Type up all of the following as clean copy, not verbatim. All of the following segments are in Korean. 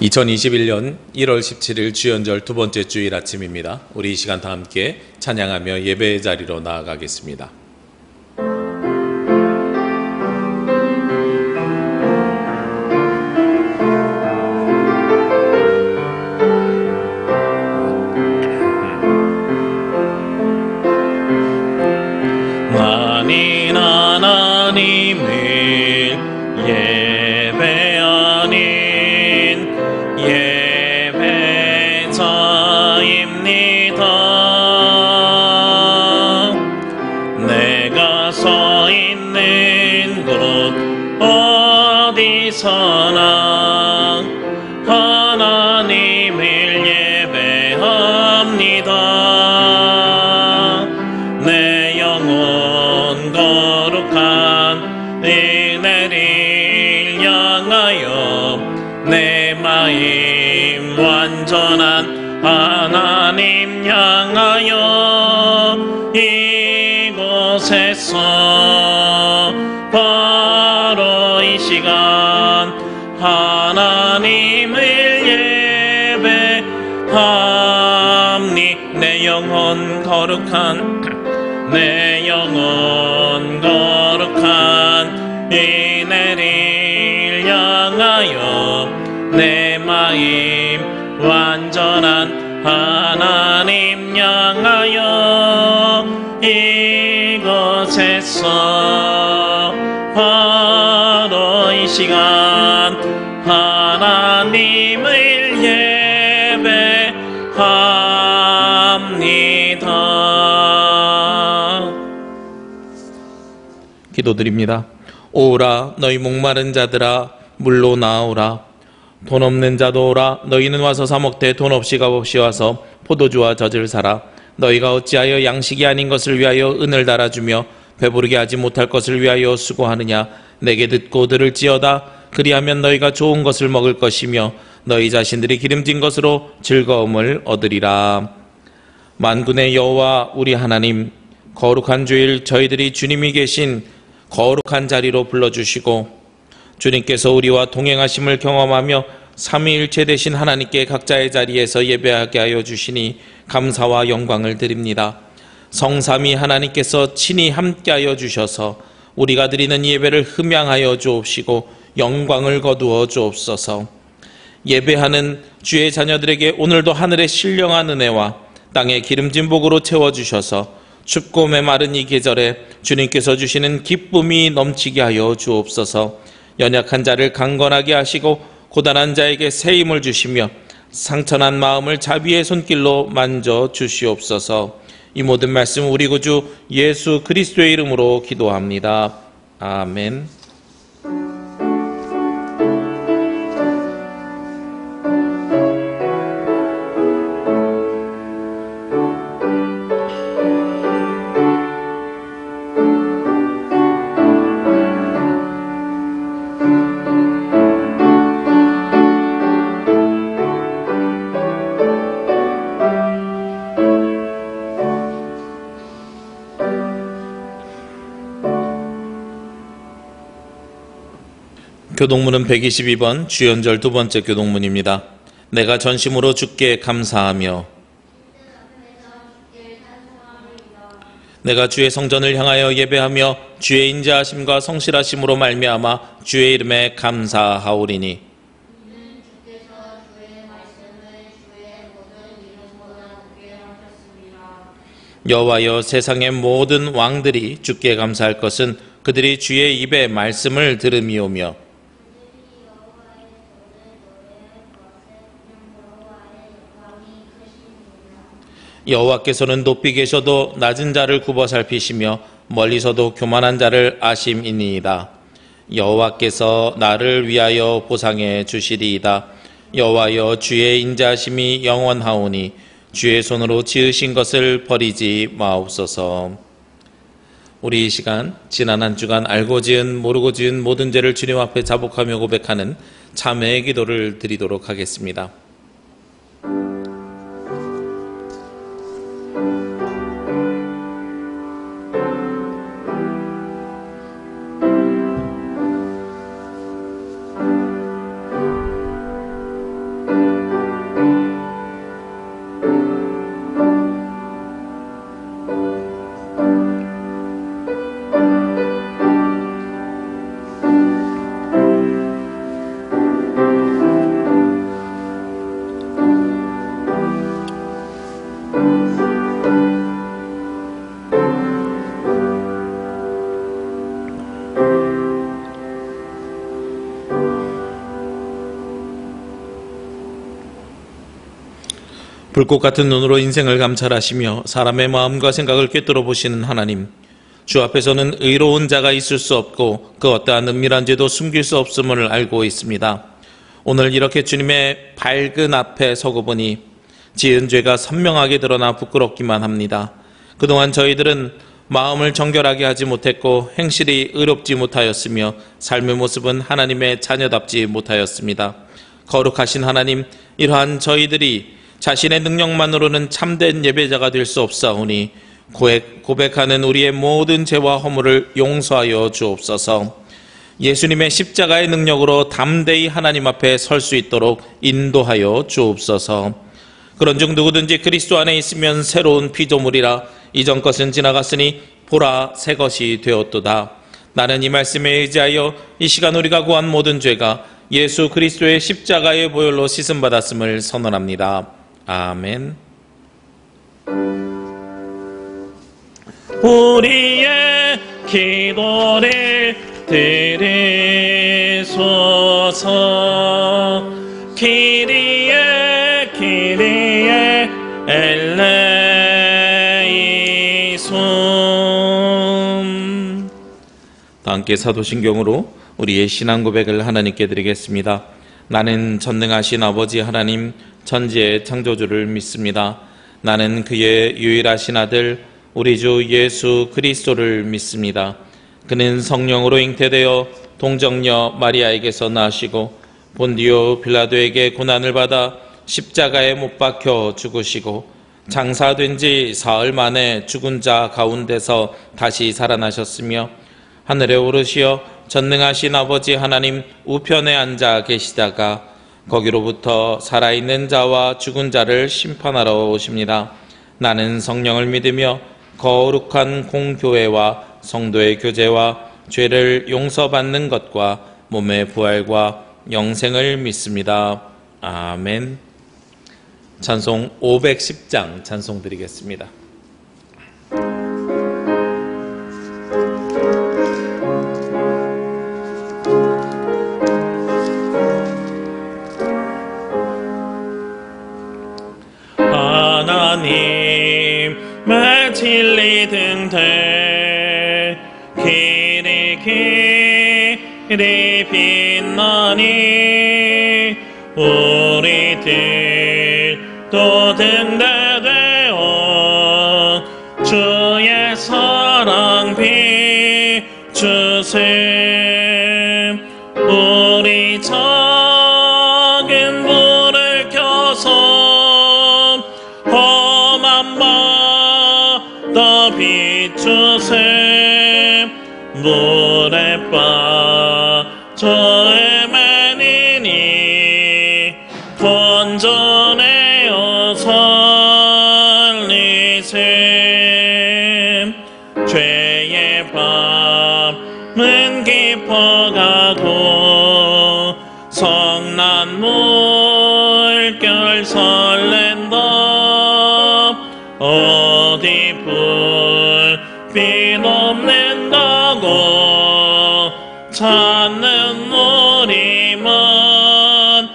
2021년 1월 17일 주연절 두 번째 주일 아침입니다. 우리 이 시간 다 함께 찬양하며 예배의 자리로 나아가겠습니다. 만인 하나님을 예배하는 예배자입니다. 내가 서 있는 곳 어디서나 하나님을 예배합니다. 내 영혼 거룩한 은혜를 향하여 내 마음 완전한 하나님 향하여 이곳에서 바로 이 시간 하나님을 예배합니. 내 영혼 거룩한 내 영혼 거룩한 은혜를 향하여 내 마음 완전한 하나님 향하여 이곳에서 바로 이 시간 하나님을 예배합니다. 기도드립니다. 오라 너희 목마른 자들아 물로 나오라. 돈 없는 자도 오라. 너희는 와서 사 먹되 돈 없이 값없이 와서 포도주와 젖을 사라. 너희가 어찌하여 양식이 아닌 것을 위하여 은을 달아주며 배부르게 하지 못할 것을 위하여 수고하느냐. 내게 듣고 들을지어다. 그리하면 너희가 좋은 것을 먹을 것이며 너희 자신들이 기름진 것으로 즐거움을 얻으리라. 만군의 여호와 우리 하나님, 거룩한 주일 저희들이 주님이 계신 거룩한 자리로 불러주시고 주님께서 우리와 동행하심을 경험하며 삼위일체 되신 하나님께 각자의 자리에서 예배하게 하여 주시니 감사와 영광을 드립니다. 성삼위 하나님께서 친히 함께하여 주셔서 우리가 드리는 예배를 흠양하여 주옵시고 영광을 거두어 주옵소서. 예배하는 주의 자녀들에게 오늘도 하늘의 신령한 은혜와 땅의 기름진 복으로 채워주셔서 춥고 메마른 이 계절에 주님께서 주시는 기쁨이 넘치게 하여 주옵소서. 연약한 자를 강건하게 하시고 고단한 자에게 새 힘을 주시며 상처난 마음을 자비의 손길로 만져 주시옵소서. 이 모든 말씀 우리 구주 예수 그리스도의 이름으로 기도합니다. 아멘. 교동문은 122번 주연절 두 번째 교동문입니다. 내가 전심으로 주께 감사하며 내가 주의 성전을 향하여 예배하며 주의 인자하심과 성실하심으로 말미암아 주의 이름에 감사하오리니 여호와여 세상의 모든 왕들이 주께 감사할 것은 그들이 주의 입에 말씀을 들음이오며 여호와께서는 높이 계셔도 낮은 자를 굽어 살피시며 멀리서도 교만한 자를 아심이니이다. 여호와께서 나를 위하여 보상해 주시리이다. 여호와여 주의 인자하심이 영원하오니 주의 손으로 지으신 것을 버리지 마옵소서. 우리 이 시간 지난 한 주간 알고 지은 모르고 지은 모든 죄를 주님 앞에 자복하며 고백하는 참회의 기도를 드리도록 하겠습니다. 불꽃 같은 눈으로 인생을 감찰하시며 사람의 마음과 생각을 꿰뚫어 보시는 하나님, 주 앞에서는 의로운 자가 있을 수 없고 그 어떠한 은밀한 죄도 숨길 수 없음을 알고 있습니다. 오늘 이렇게 주님의 밝은 앞에 서고 보니 지은 죄가 선명하게 드러나 부끄럽기만 합니다. 그동안 저희들은 마음을 정결하게 하지 못했고 행실이 의롭지 못하였으며 삶의 모습은 하나님의 자녀답지 못하였습니다. 거룩하신 하나님, 이러한 저희들이 자신의 능력만으로는 참된 예배자가 될 수 없사오니 고백하는 우리의 모든 죄와 허물을 용서하여 주옵소서. 예수님의 십자가의 능력으로 담대히 하나님 앞에 설 수 있도록 인도하여 주옵소서. 그런즉 누구든지 그리스도 안에 있으면 새로운 피조물이라, 이전 것은 지나갔으니 보라 새 것이 되었도다. 나는 이 말씀에 의지하여 이 시간 우리가 구한 모든 죄가 예수 그리스도의 십자가의 보혈로 씻음받았음을 선언합니다. 아멘. 우리의 기도를 들으소서. 키리에 키리에 엘레이손. 다 함께 사도신경으로 우리의 신앙 고백을 하나님께 드리겠습니다. 나는 전능하신 아버지 하나님, 천지의 창조주를 믿습니다. 나는 그의 유일하신 아들 우리 주 예수 그리스도를 믿습니다. 그는 성령으로 잉태되어 동정녀 마리아에게서 나시고 본디오 빌라도에게 고난을 받아 십자가에 못 박혀 죽으시고 장사된 지 사흘 만에 죽은 자 가운데서 다시 살아나셨으며 하늘에 오르시어 전능하신 아버지 하나님 우편에 앉아 계시다가 거기로부터 살아있는 자와 죽은 자를 심판하러 오십니다. 나는 성령을 믿으며 거룩한 공교회와 성도의 교제와 죄를 용서받는 것과 몸의 부활과 영생을 믿습니다. 아멘. 찬송 510장 찬송 드리겠습니다. 하나님의 진리 등대 길이 길이 빛나니 우리들도 등대되어 주의 사랑 비추세. 우리 작은 불을 켜서 험한 바다 비추세. 물에 빠져 헤매니니 건져내어 살리세. 죄의 밤은 깊어가고 성난 물결 설렌다. 어디 불빛 없는다고 찾는 우리 많구나.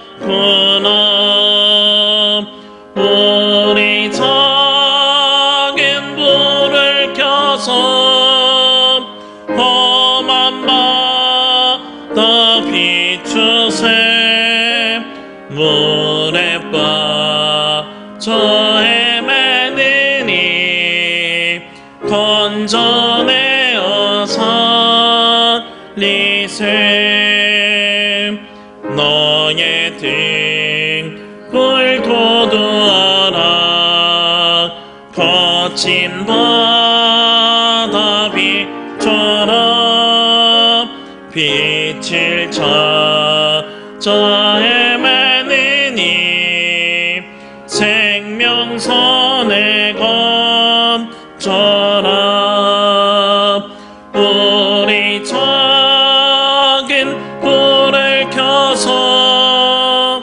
우리 작은 불을 켜서 험한 바다 비추세. 물에 빠져 헤매느니 건져내어 살리세. 너의 등불 도두하라. 거친 바다 빛처럼 빛을 찾아 헤매느니 생명선에 건져라. 우리 작은 불을 켜서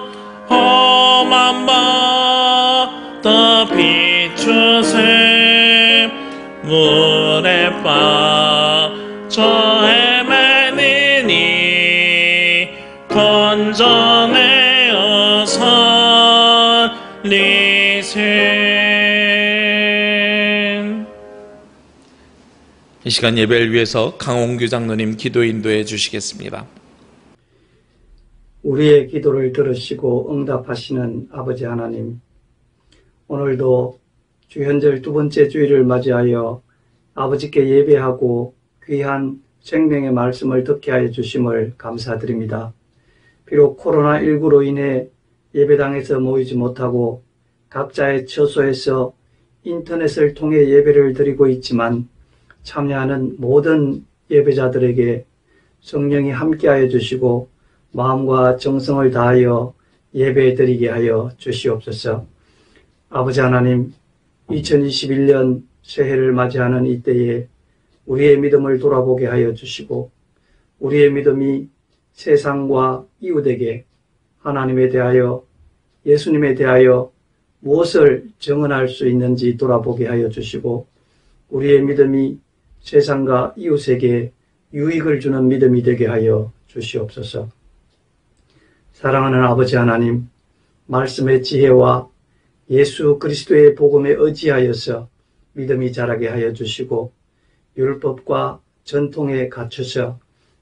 험한 바다 비추세. 물에 빠져 헤매느니 건져내어 살리세. 시간 예배를 위해서 강홍규 장로님 기도 인도해 주시겠습니다. 우리의 기도를 들으시고 응답하시는 아버지 하나님, 오늘도 주현절 두 번째 주일을 맞이하여 아버지께 예배하고 귀한 생명의 말씀을 듣게 하여 주심을 감사드립니다. 비록 코로나19로 인해 예배당에서 모이지 못하고 각자의 처소에서 인터넷을 통해 예배를 드리고 있지만 참여하는 모든 예배자들에게 성령이 함께하여 주시고 마음과 정성을 다하여 예배드리게 하여 주시옵소서. 아버지 하나님, 2021년 새해를 맞이하는 이때에 우리의 믿음을 돌아보게 하여 주시고 우리의 믿음이 세상과 이웃에게 하나님에 대하여 예수님에 대하여 무엇을 증언할 수 있는지 돌아보게 하여 주시고 우리의 믿음이 세상과 이웃에게 유익을 주는 믿음이 되게 하여 주시옵소서. 사랑하는 아버지 하나님, 말씀의 지혜와 예수 그리스도의 복음에 의지하여서 믿음이 자라게 하여 주시고 율법과 전통에 갇혀서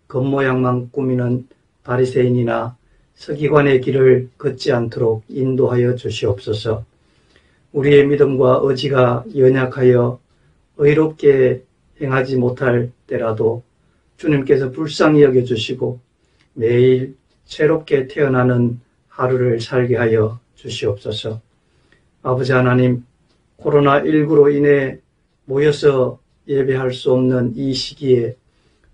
겉모양만 꾸미는 바리새인이나 서기관의 길을 걷지 않도록 인도하여 주시옵소서. 우리의 믿음과 의지가 연약하여 의롭게 행하지 못할 때라도 주님께서 불쌍히 여겨주시고 매일 새롭게 태어나는 하루를 살게 하여 주시옵소서. 아버지 하나님, 코로나19로 인해 모여서 예배할 수 없는 이 시기에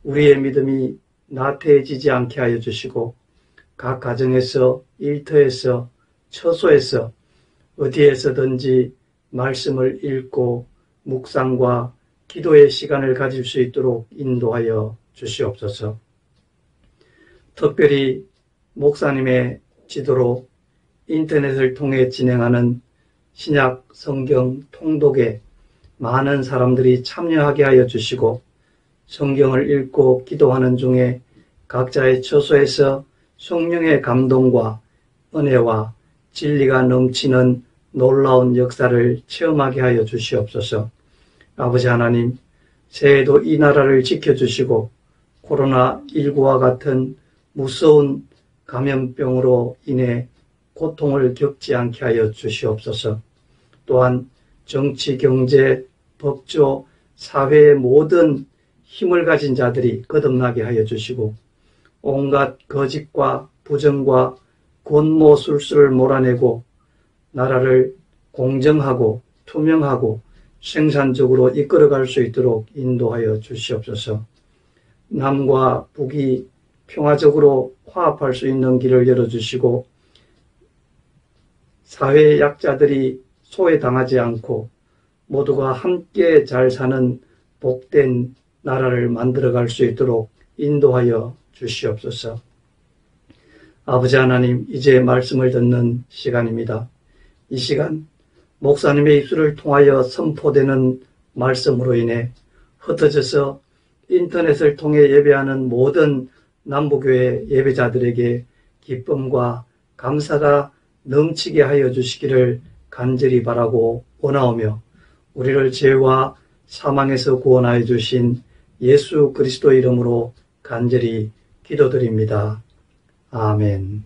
우리의 믿음이 나태해지지 않게 하여 주시고 각 가정에서, 일터에서, 처소에서 어디에서든지 말씀을 읽고 묵상과 기도의 시간을 가질 수 있도록 인도하여 주시옵소서. 특별히 목사님의 지도로 인터넷을 통해 진행하는 신약 성경 통독에 많은 사람들이 참여하게 하여 주시고 성경을 읽고 기도하는 중에 각자의 처소에서 성령의 감동과 은혜와 진리가 넘치는 놀라운 역사를 체험하게 하여 주시옵소서. 아버지 하나님, 새해에도 이 나라를 지켜주시고 코로나19와 같은 무서운 감염병으로 인해 고통을 겪지 않게 하여 주시옵소서. 또한 정치, 경제, 법조, 사회의 모든 힘을 가진 자들이 거듭나게 하여 주시고 온갖 거짓과 부정과 권모술수를 몰아내고 나라를 공정하고 투명하고 생산적으로 이끌어갈 수 있도록 인도하여 주시옵소서. 남과 북이 평화적으로 화합할 수 있는 길을 열어주시고 사회의 약자들이 소외당하지 않고 모두가 함께 잘 사는 복된 나라를 만들어갈 수 있도록 인도하여 주시옵소서. 아버지 하나님, 이제 말씀을 듣는 시간입니다. 이 시간 목사님의 입술을 통하여 선포되는 말씀으로 인해 흩어져서 인터넷을 통해 예배하는 모든 남부교회 예배자들에게 기쁨과 감사가 넘치게 하여 주시기를 간절히 바라고 원하오며 우리를 죄와 사망에서 구원하여 주신 예수 그리스도 이름으로 간절히 기도드립니다. 아멘.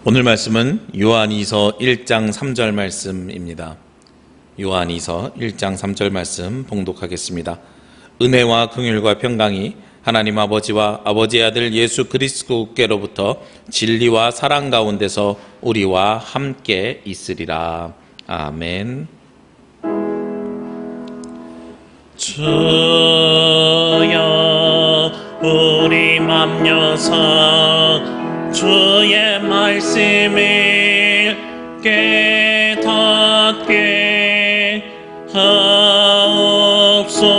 오늘 말씀은 요한이서 1장 3절 말씀입니다. 요한이서 1장 3절 말씀 봉독하겠습니다. 은혜와 긍휼과 평강이 하나님 아버지와 아버지의 아들 예수 그리스도께로부터 진리와 사랑 가운데서 우리와 함께 있으리라. 아멘. 주여 우리 맘 여서 주의 말씀을 깨닫게 하옵소서.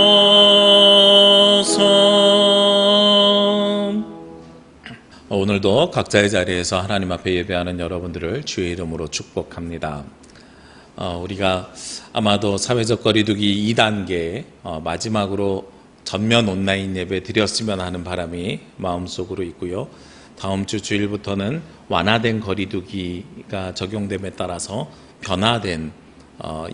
오늘도 각자의 자리에서 하나님 앞에 예배하는 여러분들을 주의 이름으로 축복합니다. 우리가 아마도 사회적 거리두기 2단계 마지막으로 전면 온라인 예배 드렸으면 하는 바람이 마음속으로 있고요. 다음 주 주일부터는 완화된 거리두기가 적용됨에 따라서 변화된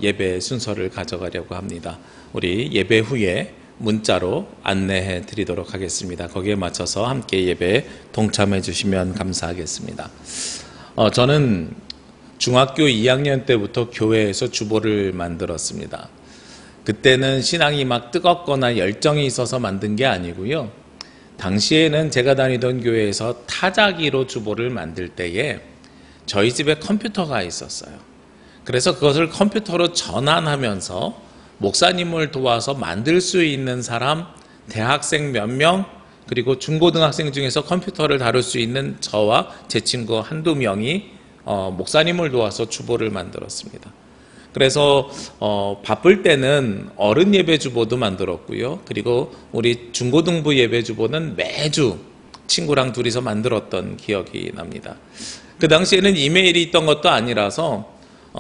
예배 순서를 가져가려고 합니다. 우리 예배 후에 문자로 안내해 드리도록 하겠습니다. 거기에 맞춰서 함께 예배에 동참해 주시면 감사하겠습니다. 저는 중학교 2학년 때부터 교회에서 주보를 만들었습니다. 그때는 신앙이 막 뜨겁거나 열정이 있어서 만든 게 아니고요. 당시에는 제가 다니던 교회에서 타자기로 주보를 만들 때에 저희 집에 컴퓨터가 있었어요. 그래서 그것을 컴퓨터로 전환하면서 목사님을 도와서 만들 수 있는 사람, 대학생 몇 명, 그리고 중고등학생 중에서 컴퓨터를 다룰 수 있는 저와 제 친구 한두 명이 목사님을 도와서 주보를 만들었습니다. 그래서 바쁠 때는 어른 예배 주보도 만들었고요. 그리고 우리 중고등부 예배 주보는 매주 친구랑 둘이서 만들었던 기억이 납니다. 그 당시에는 이메일이 있던 것도 아니라서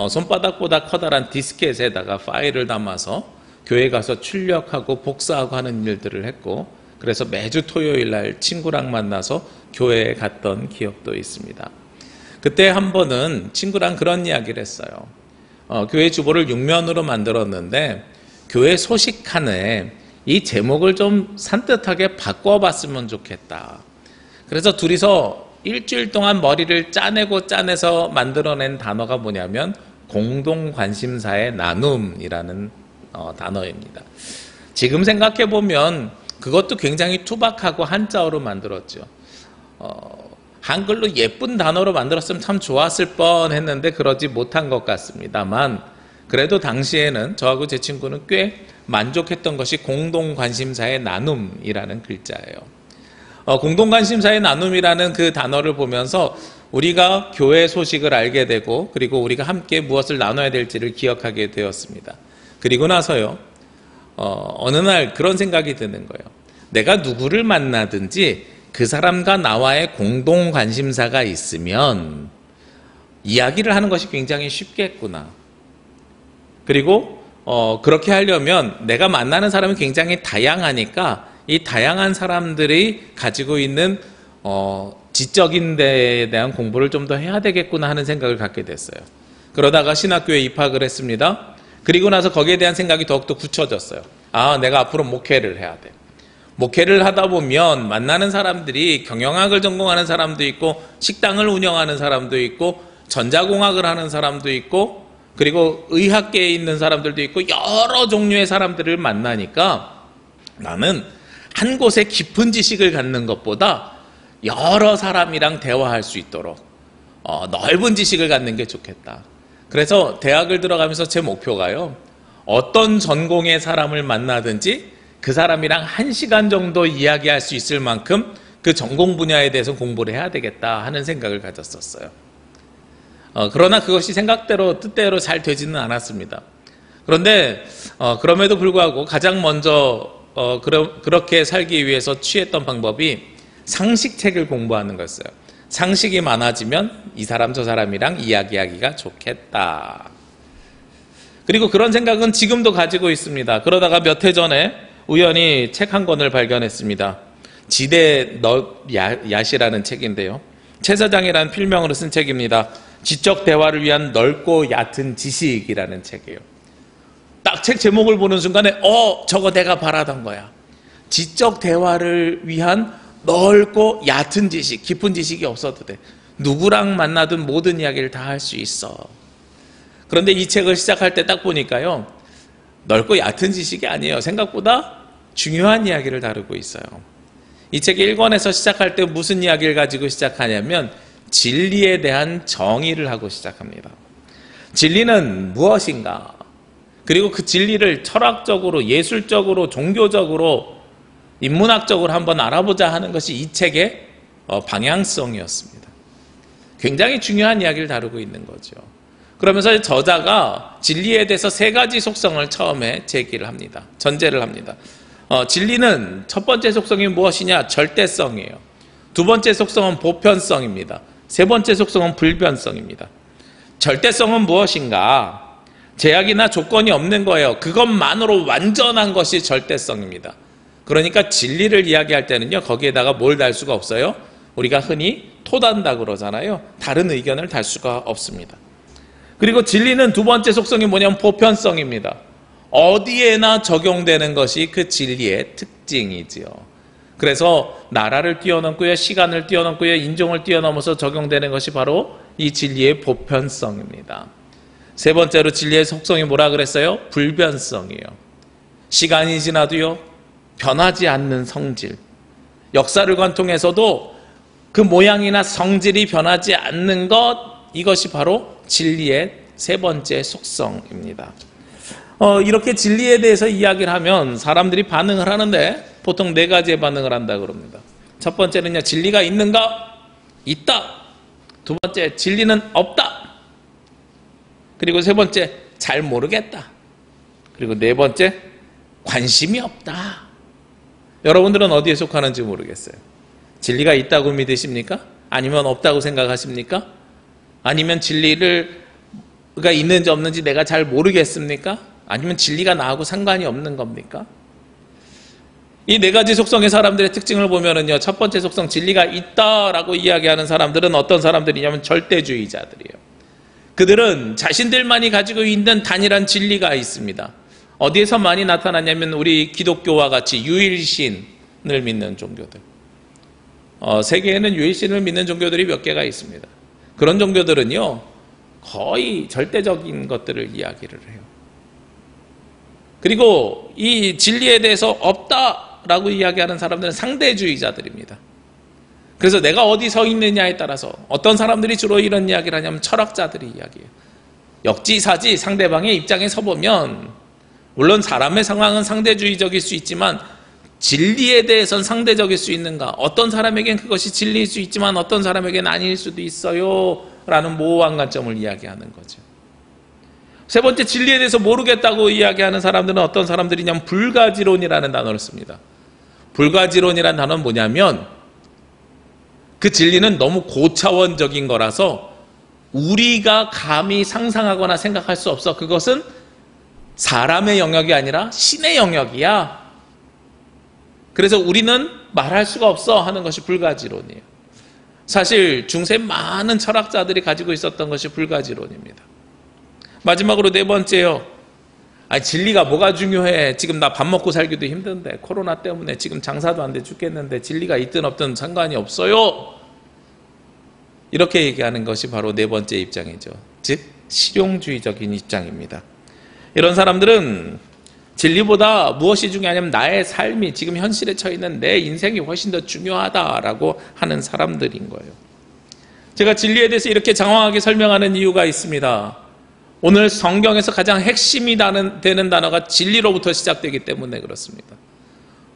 손바닥보다 커다란 디스켓에다가 파일을 담아서 교회 가서 출력하고 복사하고 하는 일들을 했고, 그래서 매주 토요일 날 친구랑 만나서 교회에 갔던 기억도 있습니다. 그때 한 번은 친구랑 그런 이야기를 했어요. 교회 주보를 6면으로 만들었는데 교회 소식칸에 이 제목을 좀 산뜻하게 바꿔봤으면 좋겠다. 그래서 둘이서 일주일 동안 머리를 짜내서 만들어낸 단어가 뭐냐면 공동관심사의 나눔이라는 단어입니다. 지금 생각해보면 그것도 굉장히 투박하고 한자어로 만들었죠. 한글로 예쁜 단어로 만들었으면 참 좋았을 뻔 했는데 그러지 못한 것 같습니다만, 그래도 당시에는 저하고 제 친구는 꽤 만족했던 것이 공동관심사의 나눔이라는 글자예요. 공동관심사의 나눔이라는 그 단어를 보면서 우리가 교회 소식을 알게 되고, 그리고 우리가 함께 무엇을 나눠야 될지를 기억하게 되었습니다. 그리고 나서요, 어느 날 그런 생각이 드는 거예요. 내가 누구를 만나든지 그 사람과 나와의 공동 관심사가 있으면 이야기를 하는 것이 굉장히 쉽겠구나. 그리고 그렇게 하려면 내가 만나는 사람이 굉장히 다양하니까 이 다양한 사람들이 가지고 있는 지적인 데에 대한 공부를 좀 더 해야 되겠구나 하는 생각을 갖게 됐어요. 그러다가 신학교에 입학을 했습니다. 그리고 나서 거기에 대한 생각이 더욱더 굳혀졌어요. 내가 앞으로 목회를 해야 돼. 목회를 하다 보면 만나는 사람들이 경영학을 전공하는 사람도 있고, 식당을 운영하는 사람도 있고, 전자공학을 하는 사람도 있고, 그리고 의학계에 있는 사람들도 있고, 여러 종류의 사람들을 만나니까 나는 한 곳에 깊은 지식을 갖는 것보다 여러 사람이랑 대화할 수 있도록 넓은 지식을 갖는 게 좋겠다. 그래서 대학을 들어가면서 제 목표가요, 어떤 전공의 사람을 만나든지 그 사람이랑 1시간 정도 이야기할 수 있을 만큼 그 전공 분야에 대해서 공부를 해야 되겠다 하는 생각을 가졌었어요. 그러나 그것이 생각대로 뜻대로 잘 되지는 않았습니다. 그런데 그럼에도 불구하고 가장 먼저 그렇게 살기 위해서 취했던 방법이 상식책을 공부하는 거였어요. 상식이 많아지면 이 사람 저 사람이랑 이야기하기가 좋겠다. 그리고 그런 생각은 지금도 가지고 있습니다. 그러다가 몇 해 전에 우연히 책 한 권을 발견했습니다. 지대 넛얏이라는 책인데요. 최 사장이라는 필명으로 쓴 책입니다. 지적 대화를 위한 넓고 얕은 지식이라는 책이에요. 딱 책 제목을 보는 순간에 저거 내가 바라던 거야. 지적 대화를 위한 넓고 얕은 지식, 깊은 지식이 없어도 돼. 누구랑 만나든 모든 이야기를 다 할 수 있어. 그런데 이 책을 시작할 때 딱 보니까요, 넓고 얕은 지식이 아니에요. 생각보다 중요한 이야기를 다루고 있어요. 이 책 1권에서 시작할 때 무슨 이야기를 가지고 시작하냐면 진리에 대한 정의를 하고 시작합니다. 진리는 무엇인가? 그리고 그 진리를 철학적으로, 예술적으로, 종교적으로, 인문학적으로 한번 알아보자 하는 것이 이 책의 방향성이었습니다. 굉장히 중요한 이야기를 다루고 있는 거죠. 그러면서 저자가 진리에 대해서 3가지 속성을 처음에 제기를 합니다. 전제를 합니다. 진리는 첫 번째 속성이 무엇이냐? 절대성이에요. 두 번째 속성은 보편성입니다. 세 번째 속성은 불변성입니다. 절대성은 무엇인가? 제약이나 조건이 없는 거예요. 그것만으로 완전한 것이 절대성입니다. 그러니까 진리를 이야기할 때는요, 거기에다가 뭘 달 수가 없어요? 우리가 흔히 토단다 그러잖아요. 다른 의견을 달 수가 없습니다. 그리고 진리는 두 번째 속성이 뭐냐면 보편성입니다. 어디에나 적용되는 것이 그 진리의 특징이지요. 그래서 나라를 뛰어넘고요, 시간을 뛰어넘고요, 인종을 뛰어넘어서 적용되는 것이 바로 이 진리의 보편성입니다. 세 번째로 진리의 속성이 뭐라 그랬어요? 불변성이에요. 시간이 지나도요, 변하지 않는 성질. 역사를 관통해서도 그 모양이나 성질이 변하지 않는 것, 이것이 바로 진리의 세 번째 속성입니다. 이렇게 진리에 대해서 이야기를 하면 사람들이 반응을 하는데 보통 네 가지의 반응을 한다 그럽니다. 첫 번째는요, 진리가 있는가? 있다. 두 번째, 진리는 없다. 그리고 세 번째, 잘 모르겠다. 그리고 네 번째, 관심이 없다. 여러분들은 어디에 속하는지 모르겠어요. 진리가 있다고 믿으십니까? 아니면 없다고 생각하십니까? 아니면 진리가 있는지 없는지 내가 잘 모르겠습니까? 아니면 진리가 나하고 상관이 없는 겁니까? 이 네 가지 속성의 사람들의 특징을 보면은요, 첫 번째 속성, 진리가 있다라고 이야기하는 사람들은 어떤 사람들이냐면 절대주의자들이에요. 그들은 자신들만이 가지고 있는 단일한 진리가 있습니다. 어디에서 많이 나타나냐면 우리 기독교와 같이 유일신을 믿는 종교들. 세계에는 유일신을 믿는 종교들이 몇 개가 있습니다. 그런 종교들은요, 거의 절대적인 것들을 이야기를 해요. 그리고 이 진리에 대해서 없다라고 이야기하는 사람들은 상대주의자들입니다. 그래서 내가 어디 서 있느냐에 따라서 어떤 사람들이 주로 이런 이야기를 하냐면 철학자들이 이야기해요. 역지사지 상대방의 입장에 서보면 물론 사람의 상황은 상대주의적일 수 있지만 진리에 대해서는 상대적일 수 있는가? 어떤 사람에겐 그것이 진리일 수 있지만 어떤 사람에겐 아닐 수도 있어요 라는 모호한 관점을 이야기하는 거죠. 세 번째, 진리에 대해서 모르겠다고 이야기하는 사람들은 어떤 사람들이냐면 불가지론이라는 단어를 씁니다. 불가지론이라는 단어는 뭐냐면 그 진리는 너무 고차원적인 거라서 우리가 감히 상상하거나 생각할 수 없어. 그것은 사람의 영역이 아니라 신의 영역이야. 그래서 우리는 말할 수가 없어 하는 것이 불가지론이에요. 사실 중세 많은 철학자들이 가지고 있었던 것이 불가지론입니다. 마지막으로 네 번째요. 진리가 뭐가 중요해? 지금 나 밥 먹고 살기도 힘든데, 코로나 때문에 지금 장사도 안 돼 죽겠는데 진리가 있든 없든 상관이 없어요. 이렇게 얘기하는 것이 바로 네 번째 입장이죠. 즉 실용주의적인 입장입니다. 이런 사람들은 진리보다 무엇이 중요하냐면 나의 삶이 지금 현실에 처해 있는 내 인생이 훨씬 더 중요하다라고 하는 사람들인 거예요. 제가 진리에 대해서 이렇게 장황하게 설명하는 이유가 있습니다. 오늘 성경에서 가장 핵심이 되는 단어가 진리로부터 시작되기 때문에 그렇습니다.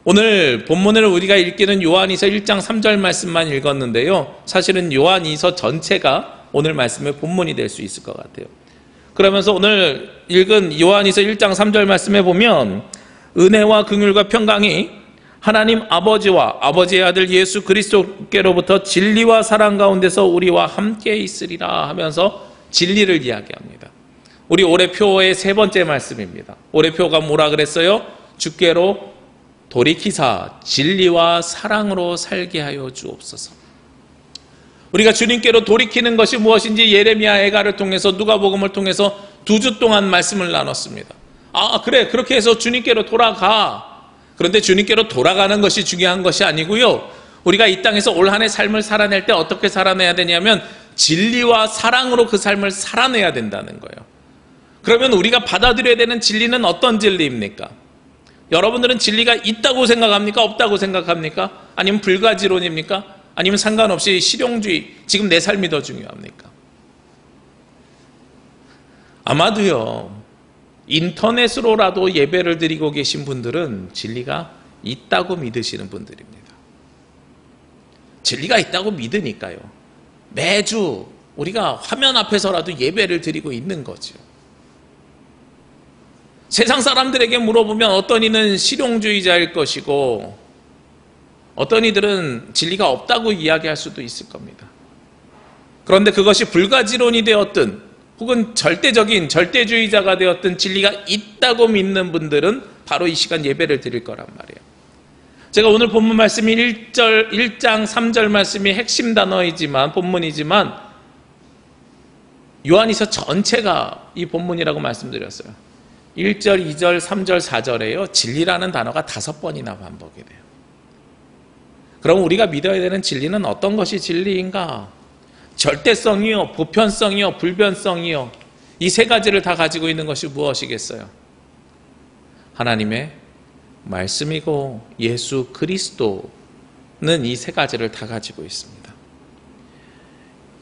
오늘 본문을 우리가 읽기는 요한이서 1장 3절 말씀만 읽었는데요. 사실은 요한이서 전체가 오늘 말씀의 본문이 될 수 있을 것 같아요. 그러면서 오늘 읽은 요한이서 1장 3절 말씀에 보면 은혜와 긍휼과 평강이 하나님 아버지와 아버지의 아들 예수 그리스도께로부터 진리와 사랑 가운데서 우리와 함께 있으리라 하면서 진리를 이야기합니다. 우리 올해 표의 세 번째 말씀입니다. 올해 표가 뭐라 그랬어요? 주께로 돌이키사 진리와 사랑으로 살게 하여 주옵소서. 우리가 주님께로 돌이키는 것이 무엇인지 예레미야 애가를 통해서 누가복음을 통해서 2주 동안 말씀을 나눴습니다. 그래, 그렇게 해서 주님께로 돌아가. 그런데 주님께로 돌아가는 것이 중요한 것이 아니고요, 우리가 이 땅에서 올 한 해 삶을 살아낼 때 어떻게 살아내야 되냐면 진리와 사랑으로 그 삶을 살아내야 된다는 거예요. 그러면 우리가 받아들여야 되는 진리는 어떤 진리입니까? 여러분들은 진리가 있다고 생각합니까? 없다고 생각합니까? 아니면 불가지론입니까? 아니면 상관없이 실용주의, 지금 내 삶이 더 중요합니까? 아마도요, 인터넷으로라도 예배를 드리고 계신 분들은 진리가 있다고 믿으시는 분들입니다. 진리가 있다고 믿으니까요, 매주 우리가 화면 앞에서라도 예배를 드리고 있는 거죠. 세상 사람들에게 물어보면 어떤 이는 실용주의자일 것이고 어떤 이들은 진리가 없다고 이야기할 수도 있을 겁니다. 그런데 그것이 불가지론이 되었든 혹은 절대주의자가 되었던 진리가 있다고 믿는 분들은 바로 이 시간 예배를 드릴 거란 말이에요. 제가 오늘 본문 말씀이 1장 3절 말씀이 핵심 단어이지만 본문이지만 요한이서 전체가 이 본문이라고 말씀드렸어요. 1절, 2절, 3절, 4절에요. 진리라는 단어가 5번이나 반복이 돼요. 그럼 우리가 믿어야 되는 진리는 어떤 것이 진리인가? 절대성이요, 보편성이요, 불변성이요. 이 세 가지를 다 가지고 있는 것이 무엇이겠어요? 하나님의 말씀이고 예수 그리스도는 이 세 가지를 다 가지고 있습니다.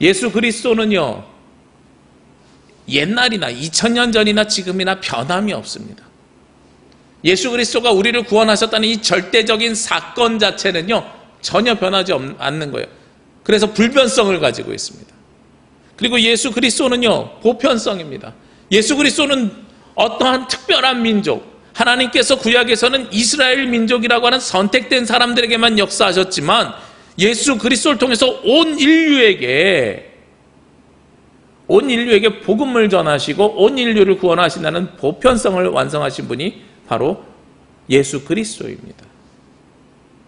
예수 그리스도는요, 옛날이나 2000년 전이나 지금이나 변함이 없습니다. 예수 그리스도가 우리를 구원하셨다는 이 절대적인 사건 자체는요, 전혀 변하지 않는 거예요. 그래서 불변성을 가지고 있습니다. 그리고 예수 그리스도는요, 보편성입니다. 예수 그리스도는 어떠한 특별한 민족, 하나님께서 구약에서는 이스라엘 민족이라고 하는 선택된 사람들에게만 역사하셨지만 예수 그리스도를 통해서 온 인류에게 복음을 전하시고 온 인류를 구원하신다는 보편성을 완성하신 분이 바로 예수 그리스도입니다.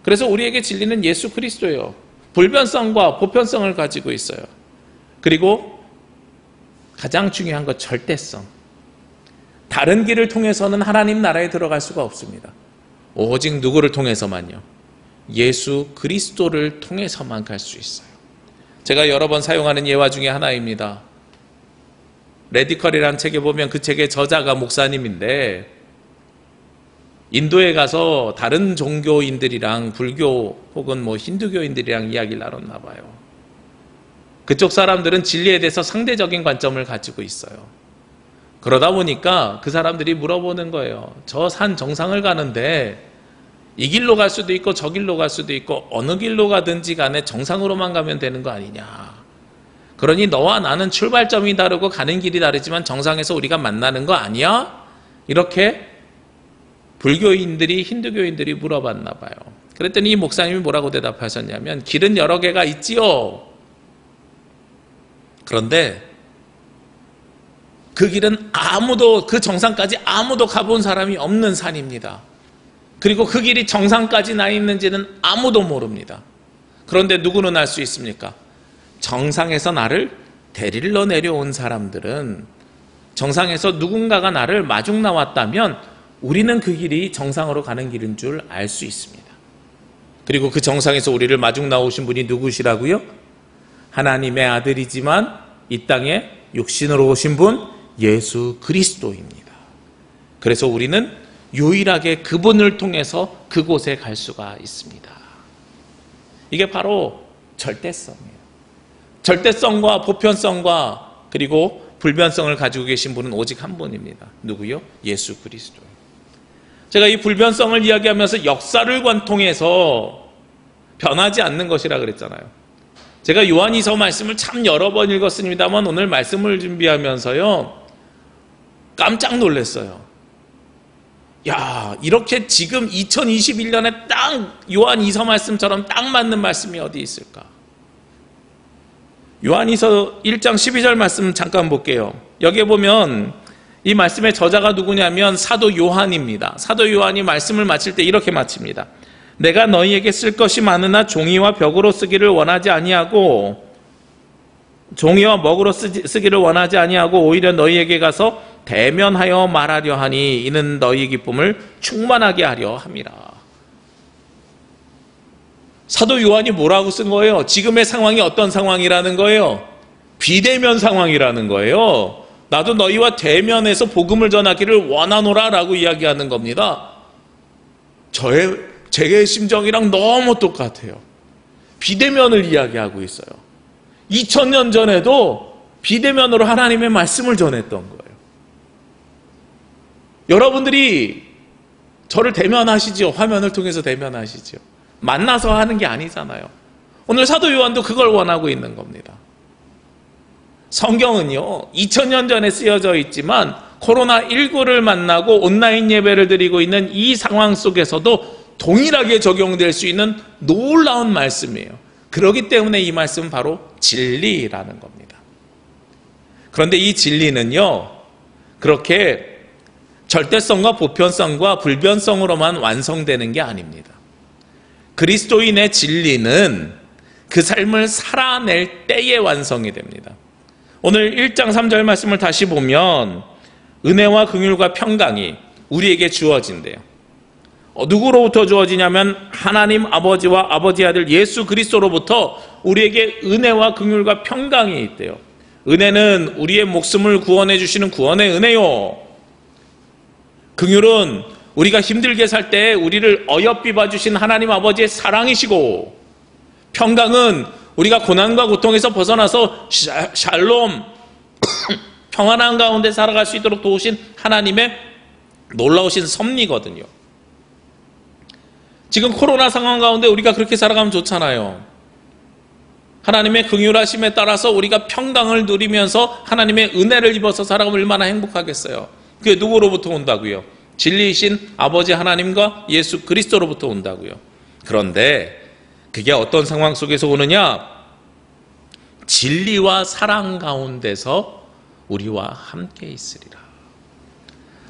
그래서 우리에게 진리는 예수 그리스도예요. 불변성과 보편성을 가지고 있어요. 그리고 가장 중요한 것, 절대성. 다른 길을 통해서는 하나님 나라에 들어갈 수가 없습니다. 오직 누구를 통해서만요? 예수 그리스도를 통해서만 갈 수 있어요. 제가 여러 번 사용하는 예화 중에 하나입니다. 레디컬이라는 책에 보면 그 책의 저자가 목사님인데 인도에 가서 다른 종교인들이랑 불교 혹은 힌두교인들이랑 이야기를 나눴나 봐요. 그쪽 사람들은 진리에 대해서 상대적인 관점을 가지고 있어요. 그러다 보니까 그 사람들이 물어보는 거예요. 저 산 정상을 가는데 이 길로 갈 수도 있고 저 길로 갈 수도 있고 어느 길로 가든지 간에 정상으로만 가면 되는 거 아니냐. 그러니 너와 나는 출발점이 다르고 가는 길이 다르지만 정상에서 우리가 만나는 거 아니야? 이렇게 불교인들이, 힌두교인들이 물어봤나 봐요. 그랬더니 이 목사님이 뭐라고 대답하셨냐면, 길은 여러 개가 있지요. 그런데 그 길은 그 정상까지 아무도 가본 사람이 없는 산입니다. 그리고 그 길이 정상까지 나 있는지는 아무도 모릅니다. 그런데 누구는 알 수 있습니까? 정상에서 나를 데리러 내려온 사람들은, 정상에서 누군가가 나를 마중 나왔다면 우리는 그 길이 정상으로 가는 길인 줄 알 수 있습니다. 그리고 그 정상에서 우리를 마중 나오신 분이 누구시라고요? 하나님의 아들이지만 이 땅에 육신으로 오신 분 예수 그리스도입니다. 그래서 우리는 유일하게 그분을 통해서 그곳에 갈 수가 있습니다. 이게 바로 절대성이에요. 절대성과 보편성과 그리고 불변성을 가지고 계신 분은 오직 한 분입니다. 누구요? 예수 그리스도예요. 제가 이 불변성을 이야기하면서 역사를 관통해서 변하지 않는 것이라 그랬잖아요. 제가 요한이서 말씀을 참 여러 번 읽었습니다만 오늘 말씀을 준비하면서요, 깜짝 놀랐어요. 야, 이렇게 지금 2021년에 딱 요한이서 말씀처럼 딱 맞는 말씀이 어디 있을까? 요한이서 1장 12절 말씀 잠깐 볼게요. 여기에 보면 이 말씀의 저자가 누구냐면 사도 요한입니다. 사도 요한이 말씀을 마칠 때 이렇게 마칩니다. 내가 너희에게 쓸 것이 많으나 종이와 벽으로 쓰기를 원하지 아니하고 종이와 먹으로 쓰기를 원하지 아니하고 오히려 너희에게 가서 대면하여 말하려 하니 이는 너희 기쁨을 충만하게 하려 함이라. 사도 요한이 뭐라고 쓴 거예요? 지금의 상황이 어떤 상황이라는 거예요? 비대면 상황이라는 거예요. 나도 너희와 대면해서 복음을 전하기를 원하노라 라고 이야기하는 겁니다. 제 심정이랑 너무 똑같아요. 비대면을 이야기하고 있어요. 2000년 전에도 비대면으로 하나님의 말씀을 전했던 거예요. 여러분들이 저를 대면하시죠. 화면을 통해서 대면하시죠. 만나서 하는 게 아니잖아요. 오늘 사도 요한도 그걸 원하고 있는 겁니다. 성경은요, 2000년 전에 쓰여져 있지만 코로나19를 만나고 온라인 예배를 드리고 있는 이 상황 속에서도 동일하게 적용될 수 있는 놀라운 말씀이에요. 그렇기 때문에 이 말씀은 바로 진리라는 겁니다. 그런데 이 진리는요, 그렇게 절대성과 보편성과 불변성으로만 완성되는 게 아닙니다. 그리스도인의 진리는 그 삶을 살아낼 때에 완성이 됩니다. 오늘 1장 3절 말씀을 다시 보면 은혜와 긍휼과 평강이 우리에게 주어진대요. 누구로부터 주어지냐면 하나님 아버지와 아버지 아들 예수 그리스도로부터 우리에게 은혜와 긍휼과 평강이 있대요. 은혜는 우리의 목숨을 구원해 주시는 구원의 은혜요. 긍휼은 우리가 힘들게 살 때 우리를 어여삐 봐주신 하나님 아버지의 사랑이시고, 평강은 우리가 고난과 고통에서 벗어나서 샬롬 평안한 가운데 살아갈 수 있도록 도우신 하나님의 놀라우신 섭리거든요. 지금 코로나 상황 가운데 우리가 그렇게 살아가면 좋잖아요. 하나님의 긍휼하심에 따라서 우리가 평강을 누리면서 하나님의 은혜를 입어서 살아가면 얼마나 행복하겠어요. 그게 누구로부터 온다고요? 진리이신 아버지 하나님과 예수 그리스도로부터 온다고요. 그런데 그게 어떤 상황 속에서 오느냐? 진리와 사랑 가운데서 우리와 함께 있으리라.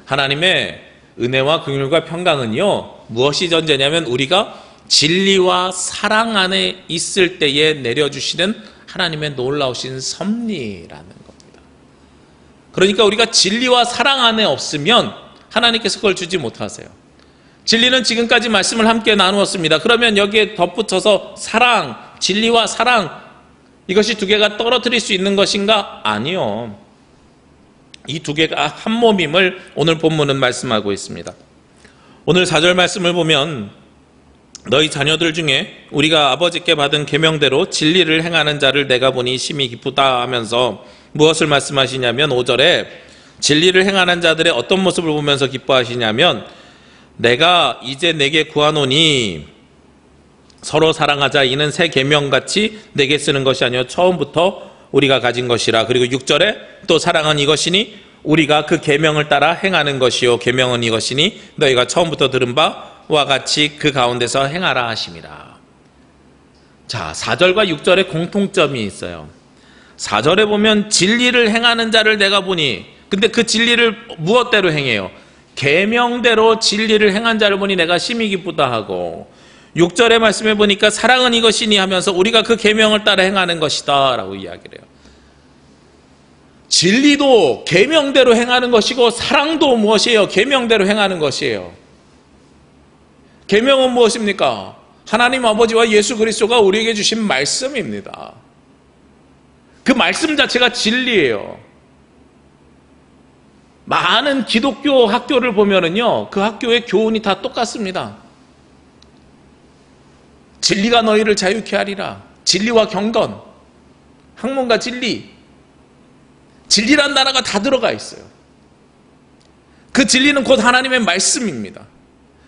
하나님의 은혜와 긍휼과 평강은요, 무엇이 전제냐면 우리가 진리와 사랑 안에 있을 때에 내려주시는 하나님의 놀라우신 섭리라는 겁니다. 그러니까 우리가 진리와 사랑 안에 없으면 하나님께서 그걸 주지 못하세요. 진리는 지금까지 말씀을 함께 나누었습니다. 그러면 여기에 덧붙여서 사랑, 진리와 사랑, 이것이 두 개가 떨어뜨릴 수 있는 것인가? 아니요. 이 두 개가 한 몸임을 오늘 본문은 말씀하고 있습니다. 오늘 4절 말씀을 보면 너희 자녀들 중에 우리가 아버지께 받은 계명대로 진리를 행하는 자를 내가 보니 심히 기쁘다 하면서 무엇을 말씀하시냐면 5절에 진리를 행하는 자들의 어떤 모습을 보면서 기뻐하시냐면 내가 이제 내게 구하노니 서로 사랑하자 이는 새 계명같이 내게 쓰는 것이 아니요 처음부터 우리가 가진 것이라. 그리고 6절에 또 사랑은 이것이니 우리가 그 계명을 따라 행하는 것이요 계명은 이것이니 너희가 처음부터 들은 바와 같이 그 가운데서 행하라 하심이라. 자, 4절과 6절에 공통점이 있어요. 4절에 보면 진리를 행하는 자를 내가 보니, 근데 그 진리를 무엇대로 행해요? 계명대로 진리를 행한 자를 보니 내가 심히 기쁘다 하고, 6절의 말씀에 보니까 사랑은 이것이니 하면서 우리가 그 계명을 따라 행하는 것이다 라고 이야기를 해요. 진리도 계명대로 행하는 것이고 사랑도 무엇이에요? 계명대로 행하는 것이에요. 계명은 무엇입니까? 하나님 아버지와 예수 그리스도가 우리에게 주신 말씀입니다. 그 말씀 자체가 진리예요. 많은 기독교 학교를 보면은요, 그 학교의 교훈이 다 똑같습니다. 진리가 너희를 자유케 하리라. 진리와 경건, 학문과 진리. 진리란 단어가 다 들어가 있어요. 그 진리는 곧 하나님의 말씀입니다.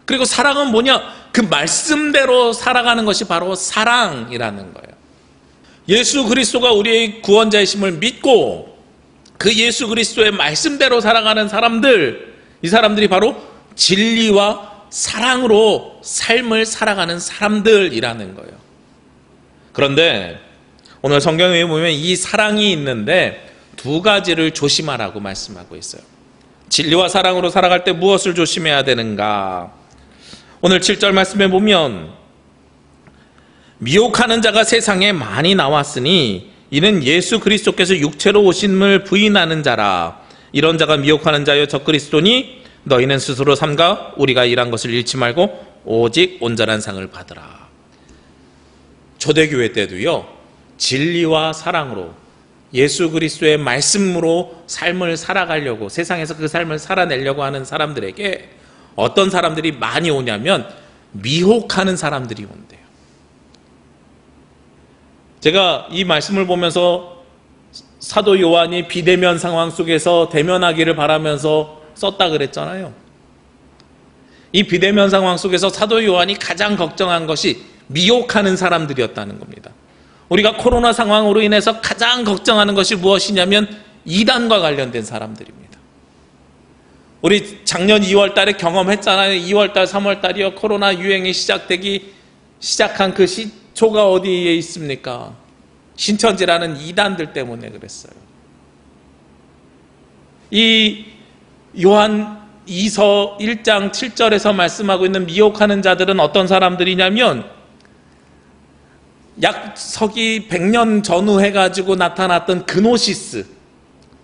그리고 사랑은 뭐냐? 그 말씀대로 살아가는 것이 바로 사랑이라는 거예요. 예수 그리스도가 우리의 구원자이심을 믿고 그 예수 그리스도의 말씀대로 살아가는 사람들, 이 사람들이 바로 진리와 사랑으로 삶을 살아가는 사람들이라는 거예요. 그런데 오늘 성경에 보면 이 사랑이 있는데 두 가지를 조심하라고 말씀하고 있어요. 진리와 사랑으로 살아갈 때 무엇을 조심해야 되는가? 오늘 7절 말씀에 보면 미혹하는 자가 세상에 많이 나왔으니 이는 예수 그리스도께서 육체로 오심을 부인하는 자라. 이런 자가 미혹하는 자여 적그리스도니 너희는 스스로 삼가 우리가 일한 것을 잃지 말고 오직 온전한 상을 받으라. 초대교회 때도요, 진리와 사랑으로 예수 그리스도의 말씀으로 삶을 살아가려고, 세상에서 그 삶을 살아내려고 하는 사람들에게 어떤 사람들이 많이 오냐면 미혹하는 사람들이 온대요. 제가 이 말씀을 보면서 사도 요한이 비대면 상황 속에서 대면하기를 바라면서 썼다 그랬잖아요. 이 비대면 상황 속에서 사도 요한이 가장 걱정한 것이 미혹하는 사람들이었다는 겁니다. 우리가 코로나 상황으로 인해서 가장 걱정하는 것이 무엇이냐면 이단과 관련된 사람들입니다. 우리 작년 2월 달에 경험했잖아요. 2월 달, 3월 달이요. 코로나 유행이 시작한 그 시초가 어디에 있습니까? 신천지라는 이단들 때문에 그랬어요. 이 요한 2서 1장 7절에서 말씀하고 있는 미혹하는 자들은 어떤 사람들이냐면 약 서기 100년 전후 해가지고 나타났던 그노시스,